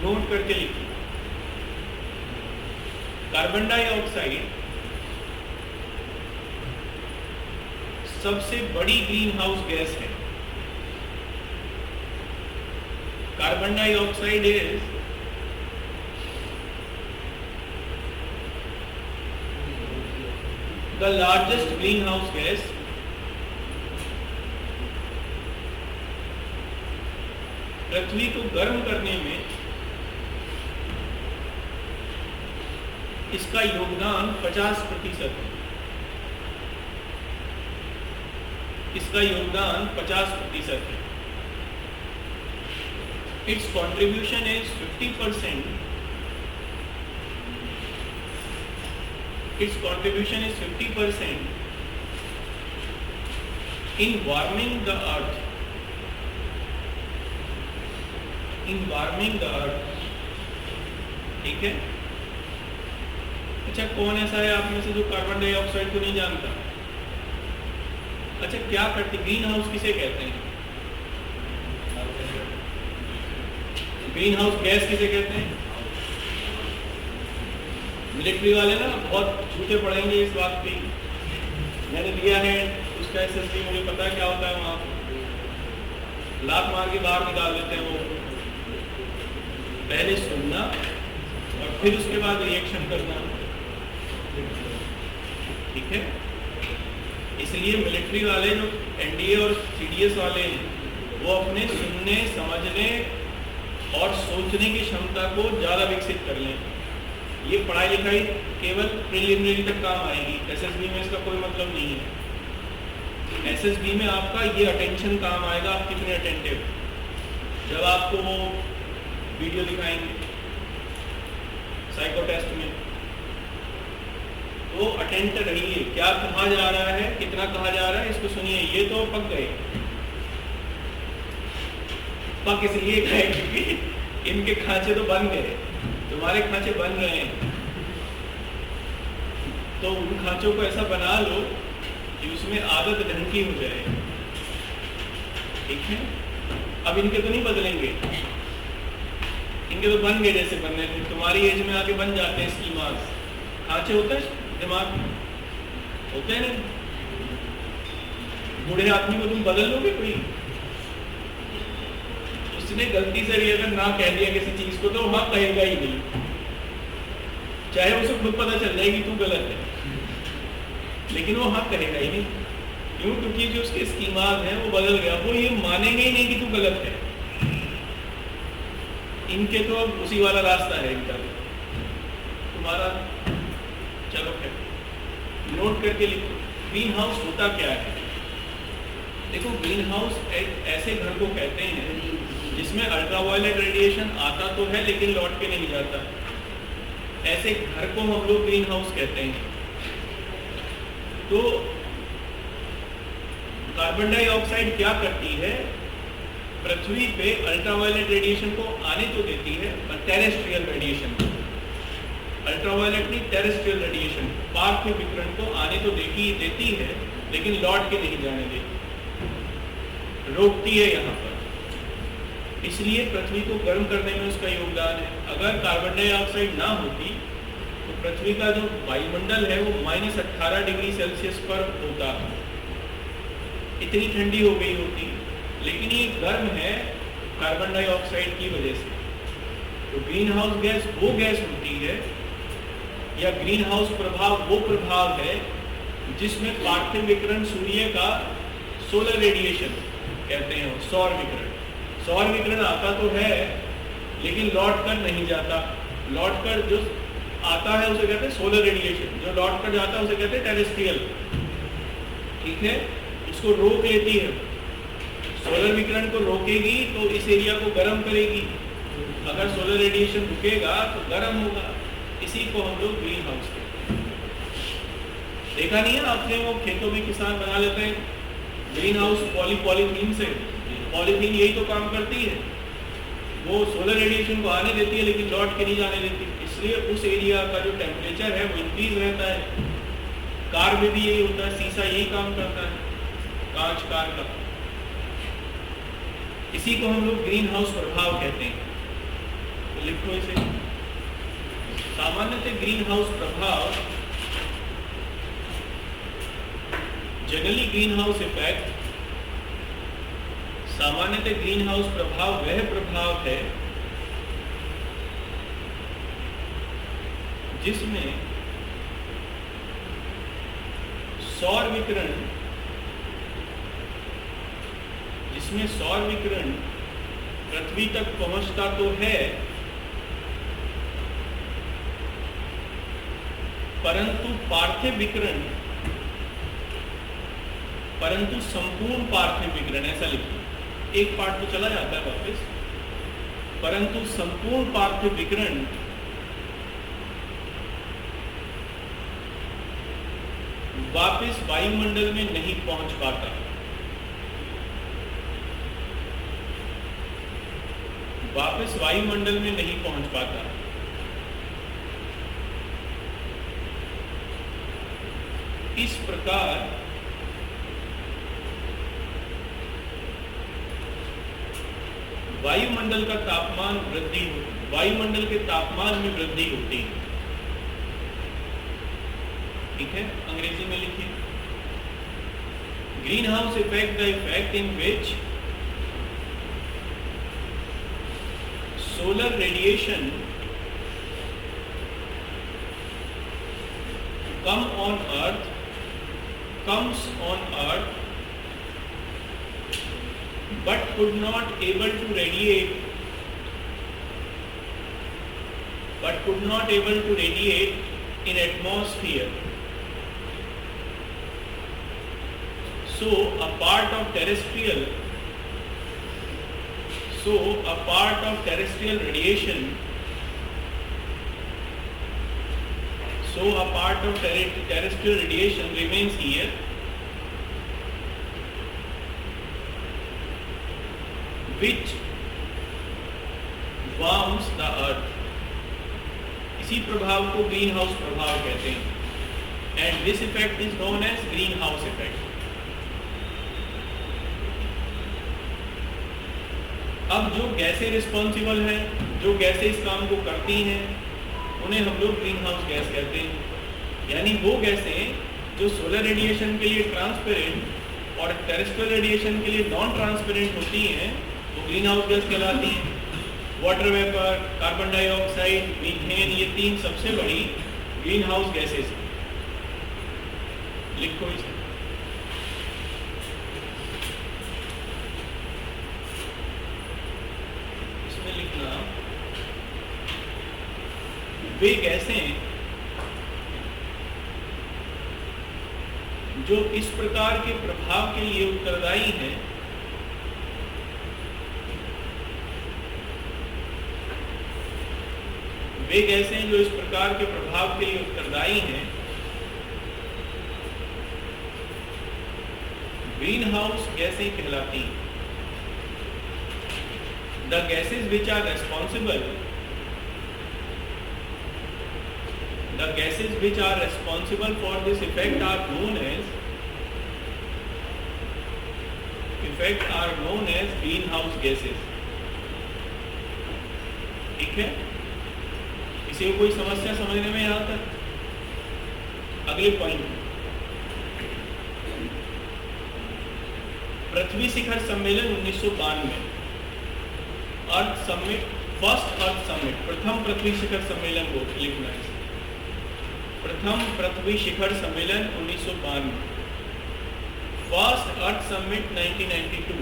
note करके लिखिए। कार्बन डाइऑक्साइड सबसे बड़ी ग्रीन हाउस गैस है। Carbon dioxide is the largest greenhouse gas पृथ्वी को गर्म करने में इसका योगदान 50% है। Its contribution is 50%. In warming the earth. ठीक है। अच्छा, कौन ऐसा है आप में से जो कार्बन डाइऑक्साइड को नहीं जानता? अच्छा, क्या करती, ग्रीन हाउस किसे कहते हैं? ग्रीन हाउस गैस किसे कहते हैं? मिलिट्री वाले ना बहुत झूठे पड़ेंगे इस बात पे। मैंने दिया है उसका SSD, मुझे पता है क्या होता है। वहाँ लात मार के बाहर निकाल देते हैं वो। पहले सुनना और फिर उसके बाद रिएक्शन करना, ठीक है। इसलिए मिलिट्री वाले जो NDA और CDS वाले हैं, वो अपने सुनने, समझने और सोचने की क्षमता को ज़्यादा विकसित कर लें। ये पढ़ाई लिखाई केवल प्रिलिमिनरी तक काम आएगी, SSB में इसका कोई मतलब नहीं है। SSB में आपका ये अटेंशन काम आएगा, आप कितने अटेंटिव। जब आपको वो वीडियो दिखाएंगे साइको टेस्ट में, तो अटेंट रहिए, क्या कहा जा रहा है, कितना कहा जा रहा है, इसको सुनिए। ये तो पक गए, पक इसलिए गए क्योंकि इनके खांचे तो बन गए, तुम्हारे खांचे बन रहे हैं। तो उन खांचों को ऐसा बना लो कि उसमें आदत ढंग की हो जाए, ठीक है। अब इनके तो नहीं बदलेंगे, इनके तो बन गए जैसे बनने, तुम्हारी एज में आके बन जाते हैं स्कीमास। खांचे होते हैं दिमाग में, होते हैं नहीं। बूढ़े आदमी को तुम बदल लोगे? कोई उसने गलती से अगर ना कह दिया किसी चीज को तो वहां कहेगा ही नहीं, चाहे उसे खुद पता चल जाए कि तू गलत है, लेकिन वो हाँ कहेगा ही नहीं। क्यों? क्योंकि जो उसके स्कीमाज हैं वो बदल गया, वो ये मानेंगे ही नहीं कि तू गलत है। इनके तो अब उसी वाला रास्ता है इनका तुम्हारा। चलो खैर, नोट करके लिखो ग्रीन हाउस होता क्या है। देखो, ग्रीन हाउस एक ऐसे घर को कहते हैं जिसमें अल्ट्रावायलेट रेडिएशन आता तो है लेकिन लौट के नहीं जाता। ऐसे घर को हम लोग ग्रीन हाउस कहते हैं। तो कार्बन डाइऑक्साइड क्या करती है, पृथ्वी पे अल्ट्रावायलेट रेडिएशन को आने तो देती है, पर टेरेस्ट्रियल रेडिएशन को, अल्ट्रावायलेट नहीं टेरेस्ट्रियल रेडिएशन, पार्थिव विकिरण को आने तो देती है लेकिन लौट के नहीं जाने देती, रोकती है यहाँ पर। इसलिए पृथ्वी को गर्म करने में उसका योगदान है। अगर कार्बन डाइऑक्साइड ना होती तो पृथ्वी का जो वायुमंडल है वो -18 डिग्री सेल्सियस पर होता, इतनी ठंडी हो गई होती। लेकिन ये गर्म है कार्बन डाइऑक्साइड की वजह से। तो ग्रीन हाउस गैस वो गैस होती है, या ग्रीन हाउस प्रभाव वो प्रभाव है जिसमें पार्थिव विकिरण, सूर्य का सोलर रेडिएशन कहते हैं, सौर विकिरण, सौर विकिरण आता तो है लेकिन लौट कर नहीं जाता। लौट कर जो आता है उसे कहते हैं सोलर रेडिएशन, जो लौट कर जाता है उसे कहते हैं टेरेस्ट्रियल। ठीक है, उसको रोक लेती है, सोलर विकिरण को रोकेगी तो इस एरिया को गर्म करेगी। अगर सोलर रेडिएशन रुकेगा तो गर्म होगा। इसी को हम लोग ग्रीन हाउस कहते हैं। देखा नहीं है आपने, वो खेतों में किसान बना लेते हैं ग्रीन हाउस पॉलीथीन से। पॉलीथीन यही तो काम करती है, वो सोलर रेडिएशन को आने देती है लेकिन लौट के नहीं जाने देती। इसलिए उस एरिया का जो टेम्परेचर है वो इंक्रीज रहता है। कार में भी यही होता है, शीशा यही काम करता है, कांच कार का। इसी को हम लोग ग्रीन हाउस प्रभाव कहते हैं। तो लिखो इसे। सामान्यतः ग्रीन हाउस प्रभाव, जनरली ग्रीन हाउस इफेक्ट, सामान्यतः ग्रीन हाउस प्रभाव वह प्रभाव है जिसमें सौर विकिरण पृथ्वी तक पहुंचता तो है, परंतु संपूर्ण पार्थिव विकिरण, ऐसा लिखो, एक पार्ट तो चला जाता है वापस, परंतु संपूर्ण पार्थिव विकिरण वापस वायुमंडल में नहीं पहुंच पाता। वापस वायुमंडल में नहीं पहुंच पाता। इस प्रकार वायुमंडल का तापमान वायुमंडल के तापमान में वृद्धि होती है। ठीक है, अंग्रेजी में लिखिए। Green house effect, the effect in which solar radiation comes on earth but could not able to radiate in atmosphere. So a part of terrestrial radiation, remains here, which warms the earth. इसी प्रभाव को green house प्रभाव कहते हैं, and this effect is known as green house effect. अब जो गैसें responsible हैं, जो गैसें इस काम को करती हैं, उन्हें हम लोग ग्रीन हाउस गैस कहते हैं। यानी वो गैसें जो सोलर रेडिएशन के लिए ट्रांसपेरेंट और टेरेस्ट्रियल रेडिएशन के लिए नॉन ट्रांसपेरेंट होती हैं, वो ग्रीन हाउस गैस कहलाती हैं। Water vapour, carbon dioxide, methane, ये 3 सबसे बड़ी ग्रीन हाउस गैसेस हैं। लिखो इसे। इसमें लिखना वे गैसें जो इस प्रकार के प्रभाव के लिए उत्तरदायी हैं, वे गैसें जो इस प्रकार के प्रभाव के लिए उत्तरदायी हैं, ग्रीन हाउस गैसें कहलाती हैं। The gases which are responsible for this effect are known as greenhouse gases। ठीक है, किसी को कोई समस्या समझने में यहाँ तक? अगले पॉइंट, पृथ्वी शिखर सम्मेलन 1992, अर्थ समिट, फर्स्ट अर्थ समिट, प्रथम पृथ्वी शिखर सम्मेलन को लिखना है। प्रथम पृथ्वी शिखर सम्मेलन 1992, फर्स्ट अर्थ समिट 1992।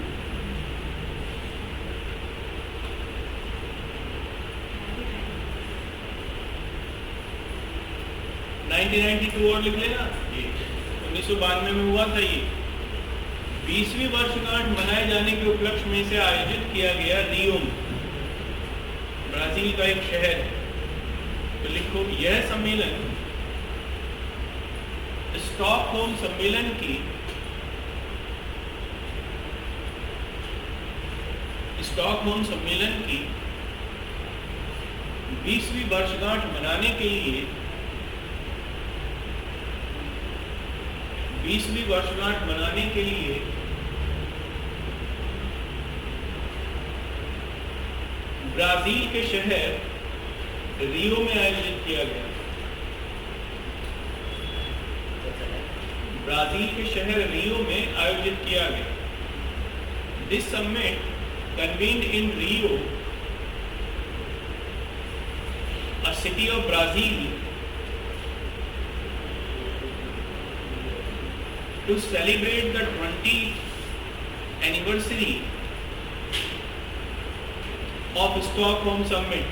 और लिख लेना, ये 1992 में हुआ था। ये 20वीं वर्षगांठ मनाए जाने के उपलक्ष्य में से आयोजित किया गया रियो, ब्राजील का एक शहर है। तो लिखो, यह सम्मेलन स्टॉकहोम सम्मेलन की 20वीं वर्षगांठ मनाने के लिए 20वीं वर्षगांठ मनाने के लिए ब्राजील के शहर रियो में आयोजित किया गया। ब्राजील के शहर रियो में आयोजित किया गया। This summit convened in Rio, a city of Brazil, to celebrate the 20th anniversary of Stockholm Summit,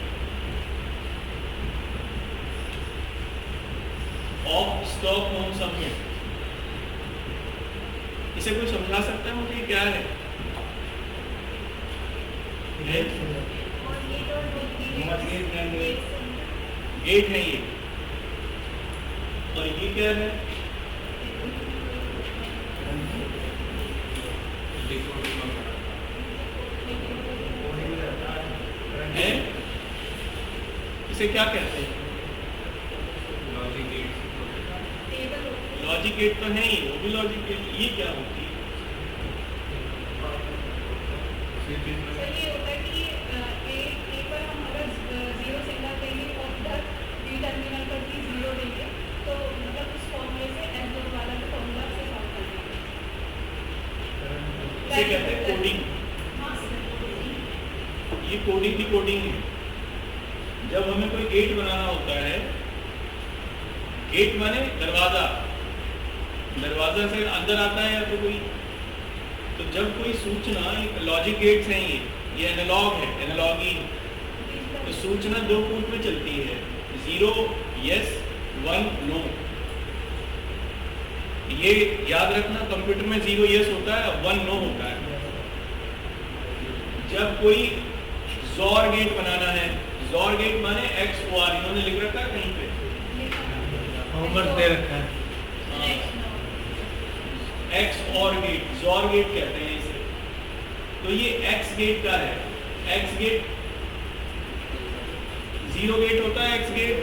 इसे कोई समझा सकता है मुझे क्या है? गेट है ये, और ये क्या है? इसे क्या कहते हैं? लॉजिक गेट तो है ही, वो भी लॉजिक गेट। ये क्या होती है? ये होता है कि ए पर हम अगर 0 सेंड करेंगे और इधर बी टर्मिनल पर भी 0 देंगे, तो मतलब उस फॉर्मूले से एस वाला जो फॉर्मूला से सॉल्व करेंगे। इसे कहते हैं कोडिंग। ये कोडिंग की कोडिंग है। जब हमें कोई गेट बनाना होता है, गेट माने दरवाजा, दरवाजा से अंदर आता है या तो कोई, तो जब कोई सूचना, लॉजिक गेट्स हैं ये एनालॉग है, एनालॉगी। तो सूचना 2 पुट में चलती है, 0 यस, 1 नो। ये याद रखना, कंप्यूटर में 0 यस होता है और 1 नो होता है। जब कोई ज़ॉर गेट बनाना है, ज़ॉर गेट माने XOR, इन्होंने लिख रखा है कहीं पे, होमवर्क दे रखा है। XOR गेट, ज़ॉर गेट कहते हैं इसे। तो ये X गेट का है। X गेट 0 गेट होता है, X गेट।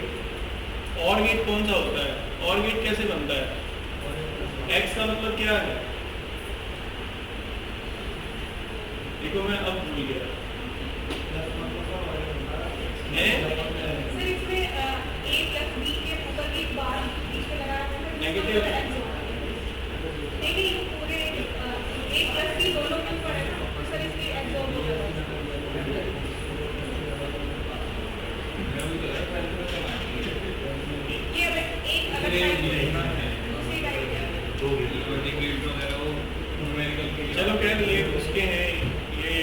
और गेट कौन सा होता है? और गेट कैसे बनता है? X का मतलब क्या है? देखो मैं अब भूल गया है। सर इसमें a प्लस b के ऊपर एक बार बीच में लगा रखा है, नेगेटिव। नहीं पूरे a प्लस b दोनों में पड़ेगा, तो सर इसलिए एब्जॉर्ब हो जाएगा। दूसरी टाइप है चलो कह लिए उसके हैं ये,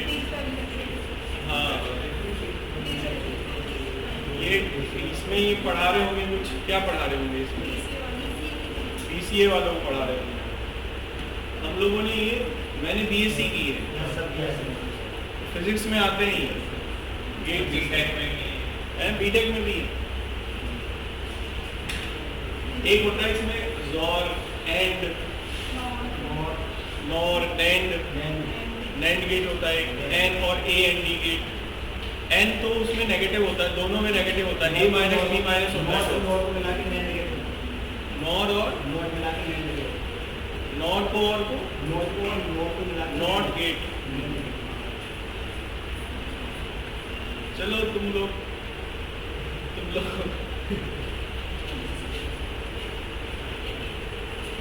हाँ ये इसमें ये पढ़ा रहे होंगे कुछ, क्या पढ़ा रहे होंगे इसमें? BCA वालों को पढ़ा रहे होंगे। हम लोगों ने ये, मैंने BSc की है, फिजिक्स में आते हैं ये, गेट बीटेक में भी है। एक होता है इसमें ज़ोर, एंड, नॉर, नैंड गेट होता है, एन और AND गेट। एन तो उसमें नेगेटिव होता है, दोनों में नेगेटिव होता है, A माइनस B माइनस होता है, नॉर और नॉट को और को नॉट गेट। चलो तुम लोग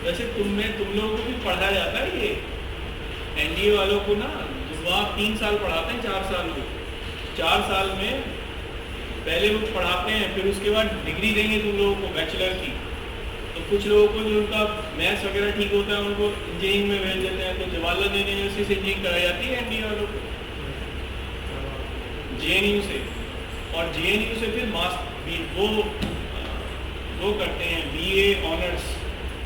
वैसे तुम लोगों को भी पढ़ाया जाता है ये, NDA वालों को ना, जो आप 3 साल पढ़ाते हैं 4 साल में, 4 साल में पहले वो पढ़ाते हैं, फिर उसके बाद डिग्री देंगे तुम लोगों को बैचलर की। तो कुछ लोगों को जो उनका मैथ्स वगैरह ठीक होता है उनको इंजीनियरिंग में भेज देते हैं, तो जवाहरलाल नेहरू यूनिवर्सिटी से इंजीनियरिंग कराई जाती है NDA वालों को, JNU से, और JNU से फिर वो करते हैं BA ऑनर्स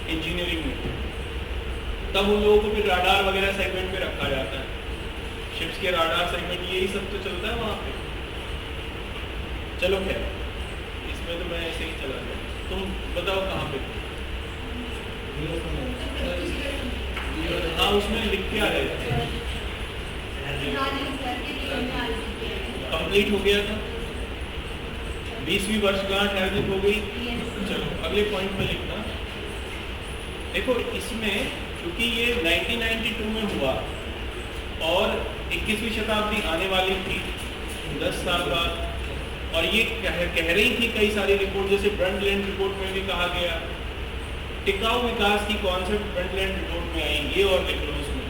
इंजीनियरिंग में। तब उन लोगों को फिर राडार वगैरह सेगमेंट में रखा जाता है, शिप्स के राडार सेगमेंट, यही सब तो चलता है वहाँ पे। चलो खैर, इसमें तो मैं ऐसे ही चला गया, तुम बताओ कहाँ पे? हाँ उसमें लिख के आ रहे थे, कंप्लीट हो गया था, 20वीं वर्षगांठ आयोजित हो गई। चलो अगले पॉइंट पे लिखना। देखो इसमें क्योंकि ये 1992 में हुआ और 21वीं शताब्दी आने वाली थी 10 साल बाद, और ये कह रही थी कई सारी रिपोर्ट, जैसे ब्रंटलैंड रिपोर्ट में भी कहा गया, टिकाऊ विकास की कॉन्सेप्ट ब्रंटलैंड रिपोर्ट में आई, ये और लिख लो उसमें।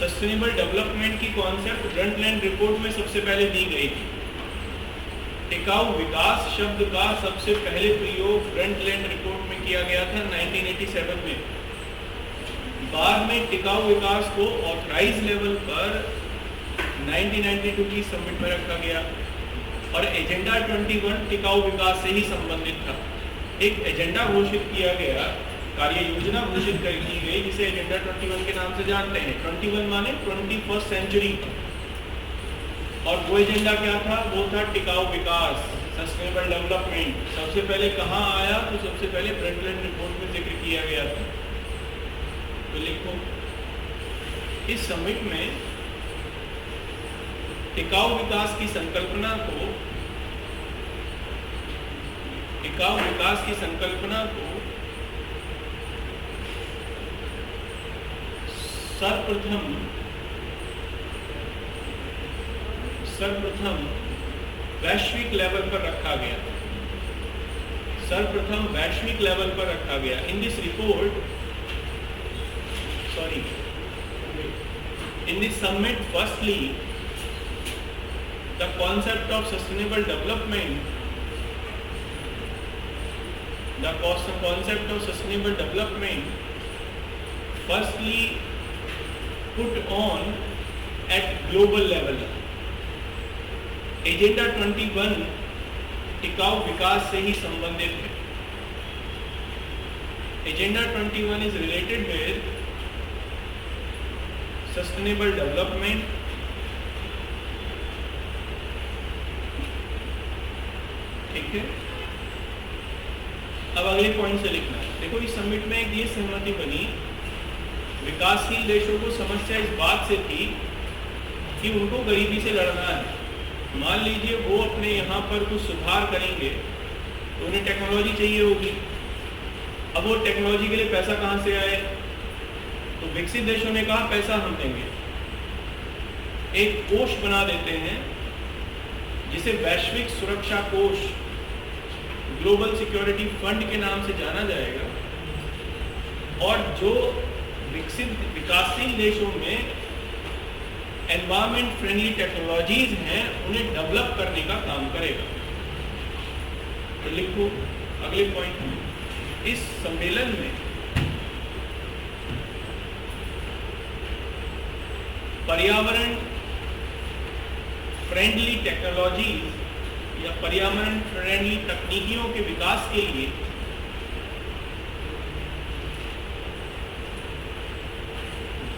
सस्टेनेबल डेवलपमेंट की कॉन्सेप्ट ब्रंटलैंड रिपोर्ट में सबसे पहले दी गई थी। टिकाऊ विकास शब्द का सबसे पहले प्रयोग ब्रंटलैंड रिपोर्ट में किया गया था 1987 में। बाद में टिकाऊ विकास को ऑथराइज लेवल पर 1992 की समिट में रखा गया, और एजेंडा 21 टिकाऊ विकास से ही संबंधित था। एक एजेंडा घोषित किया गया, कार्य योजना घोषित की गई, जिसे एजेंडा 21 के नाम से जानते हैं। 21 माने 21st सेंचुरी, और वो एजेंडा क्या था? वो था टिकाऊ विकास, सस्टेनेबल डेवलपमेंट। सबसे पहले कहाँ आया? तो सबसे पहले ब्रंटलैंड रिपोर्ट में जिक्र किया गया था। तो लिखो, इस समिट में टिकाऊ विकास की संकल्पना को सर्वप्रथम वैश्विक लेवल पर रखा गया। In this report, in this summit, firstly, the concept of sustainable development firstly put on at global level. Agenda 21 टिकाऊ विकास से ही संबंधित है। Agenda 21 is related with sustainable development, ठीक है। अब अगले पॉइंट से लिखना है। देखो इस समिट में एक ये सहमति बनी, विकासशील देशों को समस्या इस बात से थी कि उनको गरीबी से लड़ना है। मान लीजिए वो अपने यहाँ पर कुछ सुधार करेंगे तो उन्हें टेक्नोलॉजी चाहिए होगी। अब वो टेक्नोलॉजी के लिए पैसा कहाँ से आए? तो विकसित देशों ने कहा पैसा हम देंगे, एक कोष बना देते हैं जिसे वैश्विक सुरक्षा कोष, ग्लोबल सिक्योरिटी फंड के नाम से जाना जाएगा, और जो विकासशील देशों में एनवायरमेंट फ्रेंडली टेक्नोलॉजीज हैं उन्हें डेवलप करने का काम करेगा। तो लिखो अगले पॉइंट में, इस सम्मेलन में पर्यावरण फ्रेंडली टेक्नोलॉजी या पर्यावरण फ्रेंडली तकनीकियों के विकास के लिए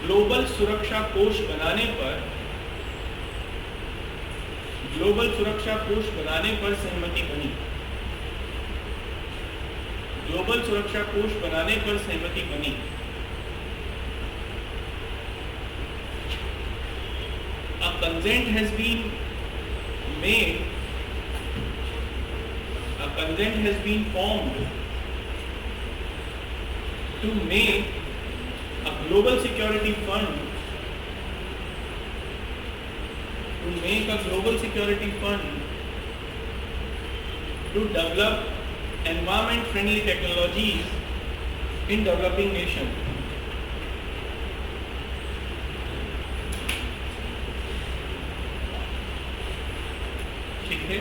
ग्लोबल सुरक्षा कोष बनाने पर सहमति बनी। ग्लोबल सुरक्षा कोष बनाने पर सहमति बनी। A consent has been formed to make a global security fund to develop environment friendly technologies in developing nations. ठीक है,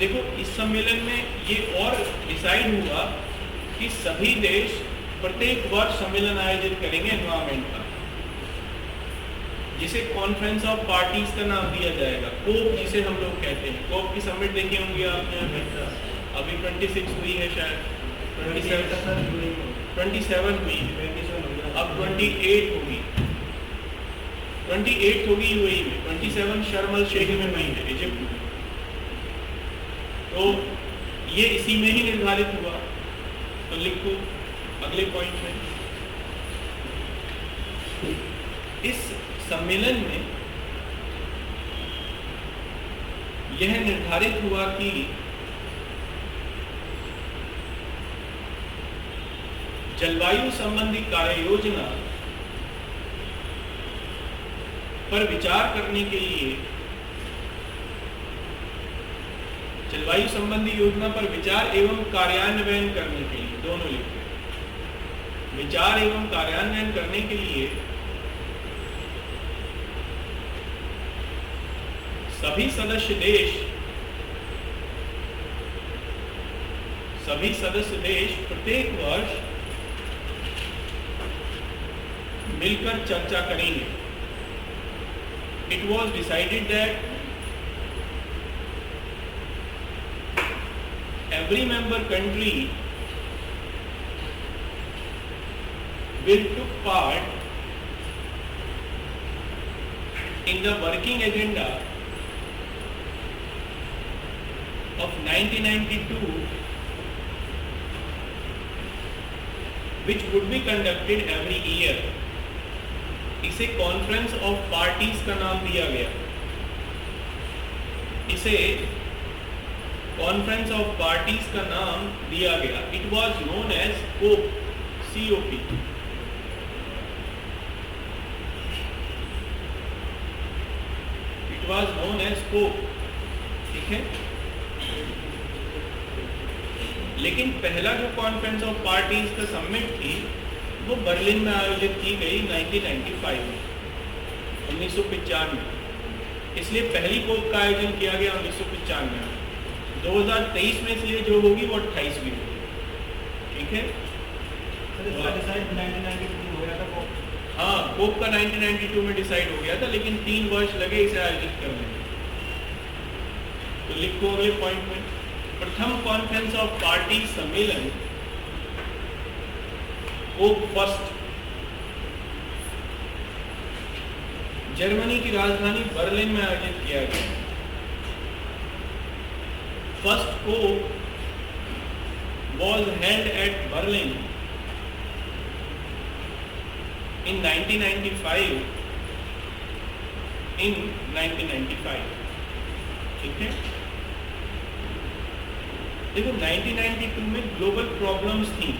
देखो इस सम्मेलन में ये और डिसाइड हुआ कि सभी देश प्रत्येक वर्ष सम्मेलन आयोजित करेंगे एनवायरमेंट का, जिसे कॉन्फ्रेंस ऑफ पार्टीज का नाम दिया जाएगा, कोप जिसे हम लोग कहते हैं। कोप की समिट देखी होंगी आपने, अभी 26 हुई है शायद, 27 हुई, अब 28 होगी, 28 होगी यूएई में, 27 शर्म अल शेख में हुई है, इजिप्ट में। तो ये इसी में ही निर्धारित हुआ। तो लिखो अगले पॉइंट में, इस सम्मेलन में यह निर्धारित हुआ कि जलवायु संबंधी कार्य योजना पर विचार करने के लिए, जलवायु संबंधी योजना पर विचार एवं कार्यान्वयन करने के लिए, दोनों लिखते हैं, विचार एवं कार्यान्वयन करने के लिए सभी सदस्य देश प्रत्येक वर्ष मिलकर चर्चा करेंगे। It was decided that every member country will take part in the working agenda of 1992, which would be conducted every year. इसे कॉन्फ्रेंस ऑफ पार्टीज का नाम दिया गया। इसे कॉन्फ्रेंस ऑफ पार्टीज का नाम दिया गया। It was known as COP, COP। It was known as COP, ठीक है। लेकिन पहला जो कॉन्फ्रेंस ऑफ पार्टीज का समिट थी वो बर्लिन में आयोजित की गई 1995 में, 1995 में। इसलिए पहली कोप का आयोजन किया गया 1995 में। 2023 में इसलिए जो होगी वो 28वीं होगी, ठीक है। हाँ, कोप का 1992 में डिसाइड हो गया था, लेकिन 3 वर्ष लगे इसे आयोजित करने में। तो लिखो अगले पॉइंट में, प्रथम कॉन्फ्रेंस ऑफ पार्टी सम्मेलन कोप फर्स्ट जर्मनी की राजधानी बर्लिन में आयोजित किया गया। First COP was held at Berlin in 1995, ठीक है। देखो 1992 में ग्लोबल प्रॉब्लम्स थी,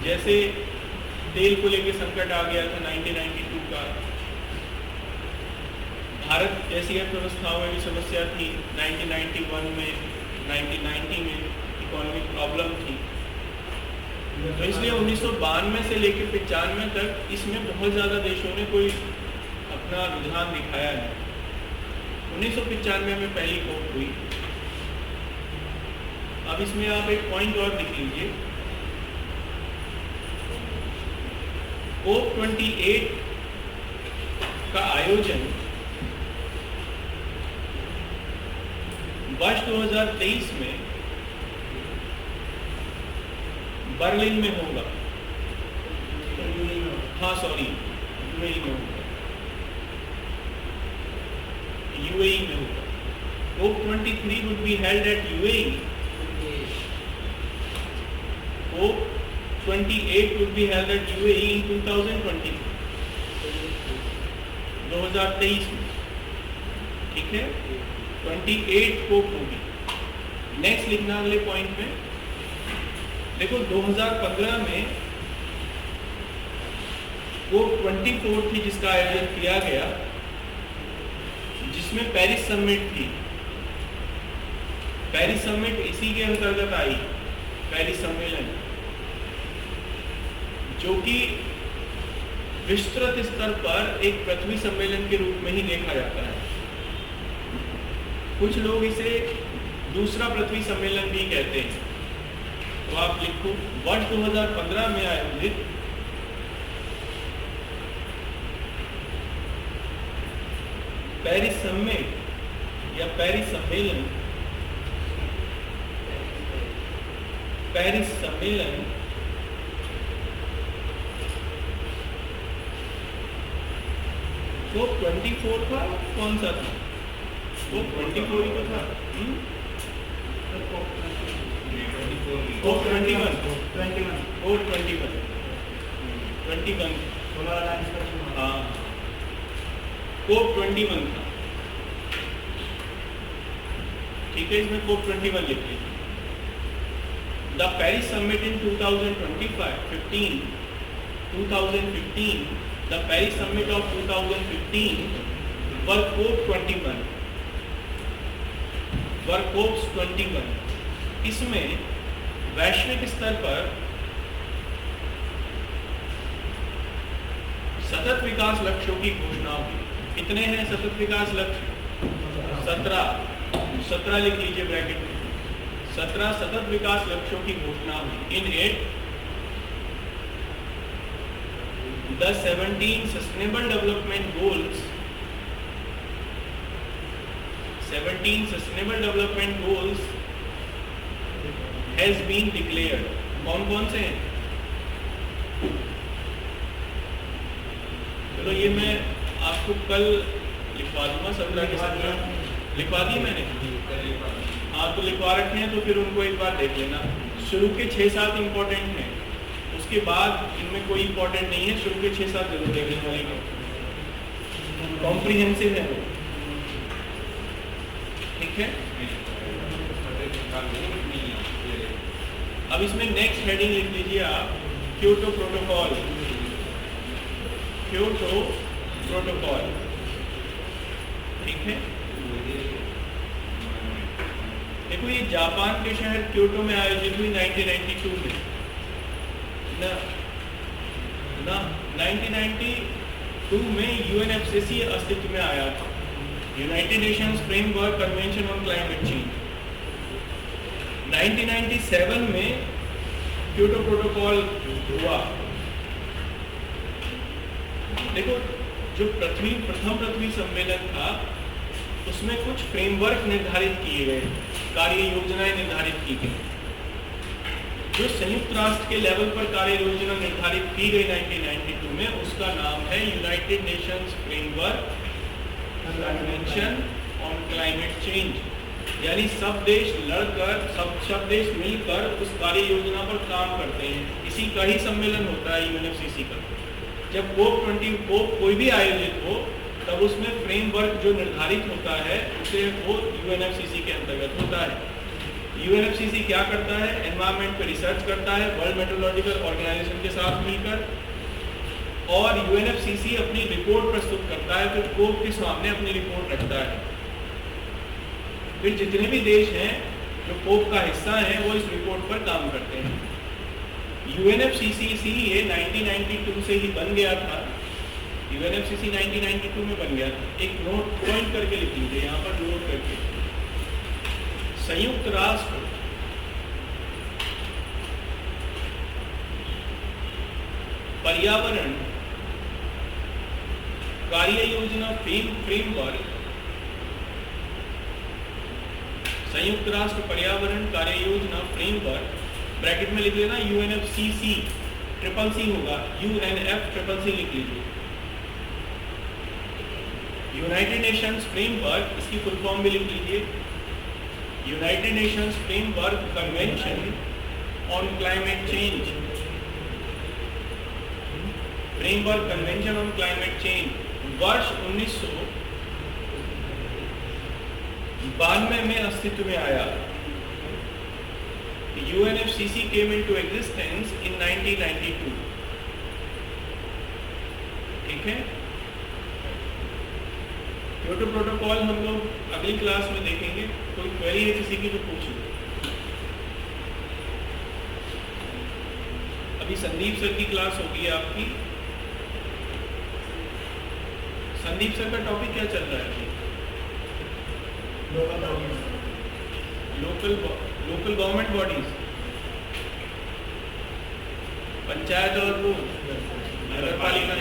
जैसे तेल को लेकर संकट आ गया था 1992 का, भारत जैसी अर्थव्यवस्थाओं में भी समस्या थी 1991 में, 1990 में इकोनॉमिक प्रॉब्लम थी। तो इसलिए 1992 से लेकर 95 तक इसमें बहुत ज़्यादा देशों ने कोई अपना रुझान दिखाया है। 1995 में पहली कोप हुई, अब इसमें आप एक पॉइंट और लिख लीजिए, COP28 का आयोजन वर्ष 2023 में बर्लिन में होगा। हाँ सॉरी, यूएई में होगा, यूएई में होगा। COP23 would be held at UAE. COP28 would be held at UAE in 2023, 2023 में, ठीक है। 28 COP होगी। नेक्स्ट लिखना अगले पॉइंट में, देखो 2015 में COP24 थी जिसका आयोजन किया गया, जिसमें पेरिस समिट थी। पेरिस समिट इसी के अंतर्गत आई, पेरिस सम्मेलन, जो कि विस्तृत स्तर पर एक पृथ्वी सम्मेलन के रूप में ही देखा जाता है। कुछ लोग इसे दूसरा पृथ्वी सम्मेलन भी कहते हैं। तो आप लिखो, वर्ष 2015 में आयोजित पेरिस समिट या पेरिस सम्मेलन, पेरिस सम्मेलन COP24 था, कौन सा था? COP24 ही तो था। COP21 हाँ, COP21 था, ठीक है। इसमें COP21 लिख लीजिए। The Paris Summit in 2015, the Paris Summit of 2015 were COP21, इसमें वैश्विक स्तर पर सतत विकास लक्ष्यों की घोषणा हुई। कितने हैं सतत विकास लक्ष्य? 17 लिख लीजिए ब्रैकेट में। 17 सतत विकास लक्ष्यों की घोषणा हुई। In it the 17 sustainable development goals, 17 sustainable development goals has been declared। कौन कौन से हैं? चलो ये मैं आपको कल लिखवा दूंगा, 17 के 17 लिखवा दी मैंने। हाँ तो लिखवा रखे हैं, तो फिर उनको एक बार देख लेना। शुरू के 6-7 इंपॉर्टेंट हैं, उसके बाद इनमें कोई इंपॉर्टेंट नहीं है। शुरू के 6-7 जरूर देखने वाले हैं, कॉम्प्रिहेंसिव है वो, ठीक है। अब इसमें नेक्स्ट हेडिंग लिख लीजिए आप, क्योटो प्रोटोकॉल। क्योटो प्रोटोकॉल, ठीक है। देखो ये जापान के शहर क्योटो में आयोजित हुई 1992 में ना 1992 में UNFCCC अस्तित्व में आया था, United Nations framework convention on climate change. 1997 में क्योटो प्रोटोकॉल हुआ। देखो जो प्रथम पृथ्वी सम्मेलन था, उसमें कुछ फ्रेमवर्क निर्धारित किए गए, कार्य योजनाएं निर्धारित की गई। जो संयुक्त राष्ट्र के लेवल पर कार्य योजना निर्धारित की गई 1992 में, उसका नाम है United Nations framework convention on climate change. यानी सब देश लड़कर, सब देश मिलकर उस कार्य योजना पर काम करते हैं। इसी का ही सम्मेलन होता है UNFCCC का। जब COP कोई भी आयोजित हो, तब उसमें फ्रेमवर्क जो निर्धारित होता है, उसे वो UNFCCC के अंतर्गत होता है। UNFCCC क्या करता है? एनवायरनमेंट पे रिसर्च करता है वर्ल्ड मेट्रोलॉजिकल ऑर्गेनाइजेशन के साथ मिलकर, और UNFCCC अपनी रिपोर्ट प्रस्तुत करता है, फिर COP के सामने अपनी रिपोर्ट रखता है। फिर जितने भी देश हैं जो COP का हिस्सा हैं, वो इस रिपोर्ट पर काम करते हैं। UNFCCC ये 1992 से ही बन गया था। UNFCCC 1992 में बन गया था। एक नोट पॉइंट करके लिख लीजिए यहाँ पर, नोट करके। संयुक्त राष्ट्र पर्यावरण कार्य योजना फ्रेमवर्क, संयुक्त राष्ट्र पर्यावरण कार्य योजना फ्रेमवर्क, ब्रैकेट में लिख लेना UNFCCC, ट्रिपल सी होगा, UNFCCC लिख लीजिए। यूनाइटेड नेशंस फ्रेमवर्क, इसकी फुल फॉर्म भी लिख लीजिए, United Nations framework convention on climate change, framework convention on climate change वर्ष 1992 में अस्तित्व में आया। UNFCCC came into existence in 1992। ठीक है, क्योटो प्रोटोकॉल हम लोग अगली क्लास में देखेंगे। कोई क्वेरी है किसी की तो पूछिए। अभी संदीप सर की क्लास होगी आपकी। संदीप सर का टॉपिक क्या चल रहा है? लोकल गवर्नमेंट बॉडीज, पंचायत और वो नगर पालिका।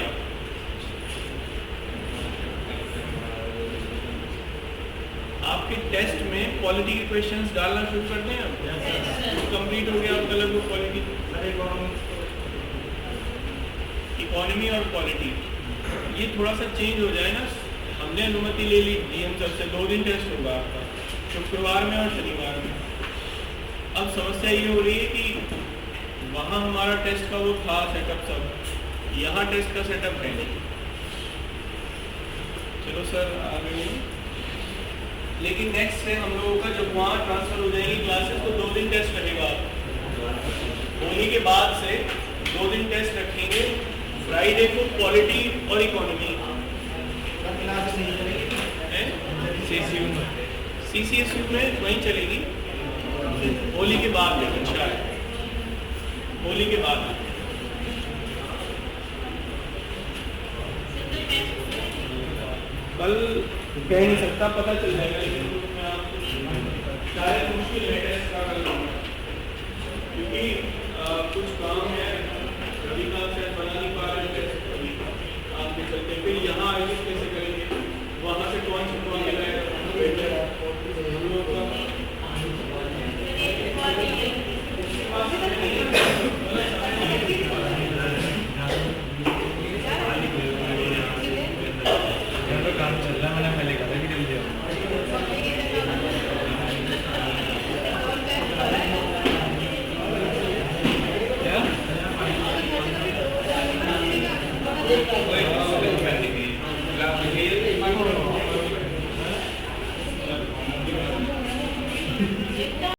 आपके टेस्ट में पॉलिटी के क्वेश्चंस डालना शुरू करते हैं अब। कंप्लीट हो गया आपका लगभग पॉलिटी, इकोनॉमी और पॉलिटी। ये थोड़ा सा चेंज हो जाए ना। हमने अनुमति ले ली DM सर से, 2 दिन टेस्ट होगा आपका, शुक्रवार में और शनिवार में। अब समस्या ये हो रही है कि वहाँ हमारा टेस्ट का वो था सेटअप सब, यहाँ टेस्ट का सेटअप है नहीं। चलो सर आ गए, लेकिन नेक्स्ट से हम लोगों का जब वहाँ ट्रांसफर हो जाएगी क्लासेस तो 2 दिन टेस्ट रहेगा। होली के बाद से 2 दिन टेस्ट रखेंगे, फ्राइडे को पॉलिटी और इकोनॉमी। CCSU में वहीं चलेगी, होली के बाद, लेकिन शायद होली के बाद। कल कह नहीं सकता, पता चल जाएगा, लेकिन मैं आपको शायद मुश्किल है टेस्ट का कल, क्योंकि कुछ काम है, रवि का शायद बना नहीं पा रहे टेस्ट अभी आपके चलते। फिर यहाँ आयोजित कैसे करेंगे, वहाँ से कौन छुटवा के लाएगा हम लोग का। काम चल रहा है, मैंने पहले कहा था कि जल्दी आओ। क्या?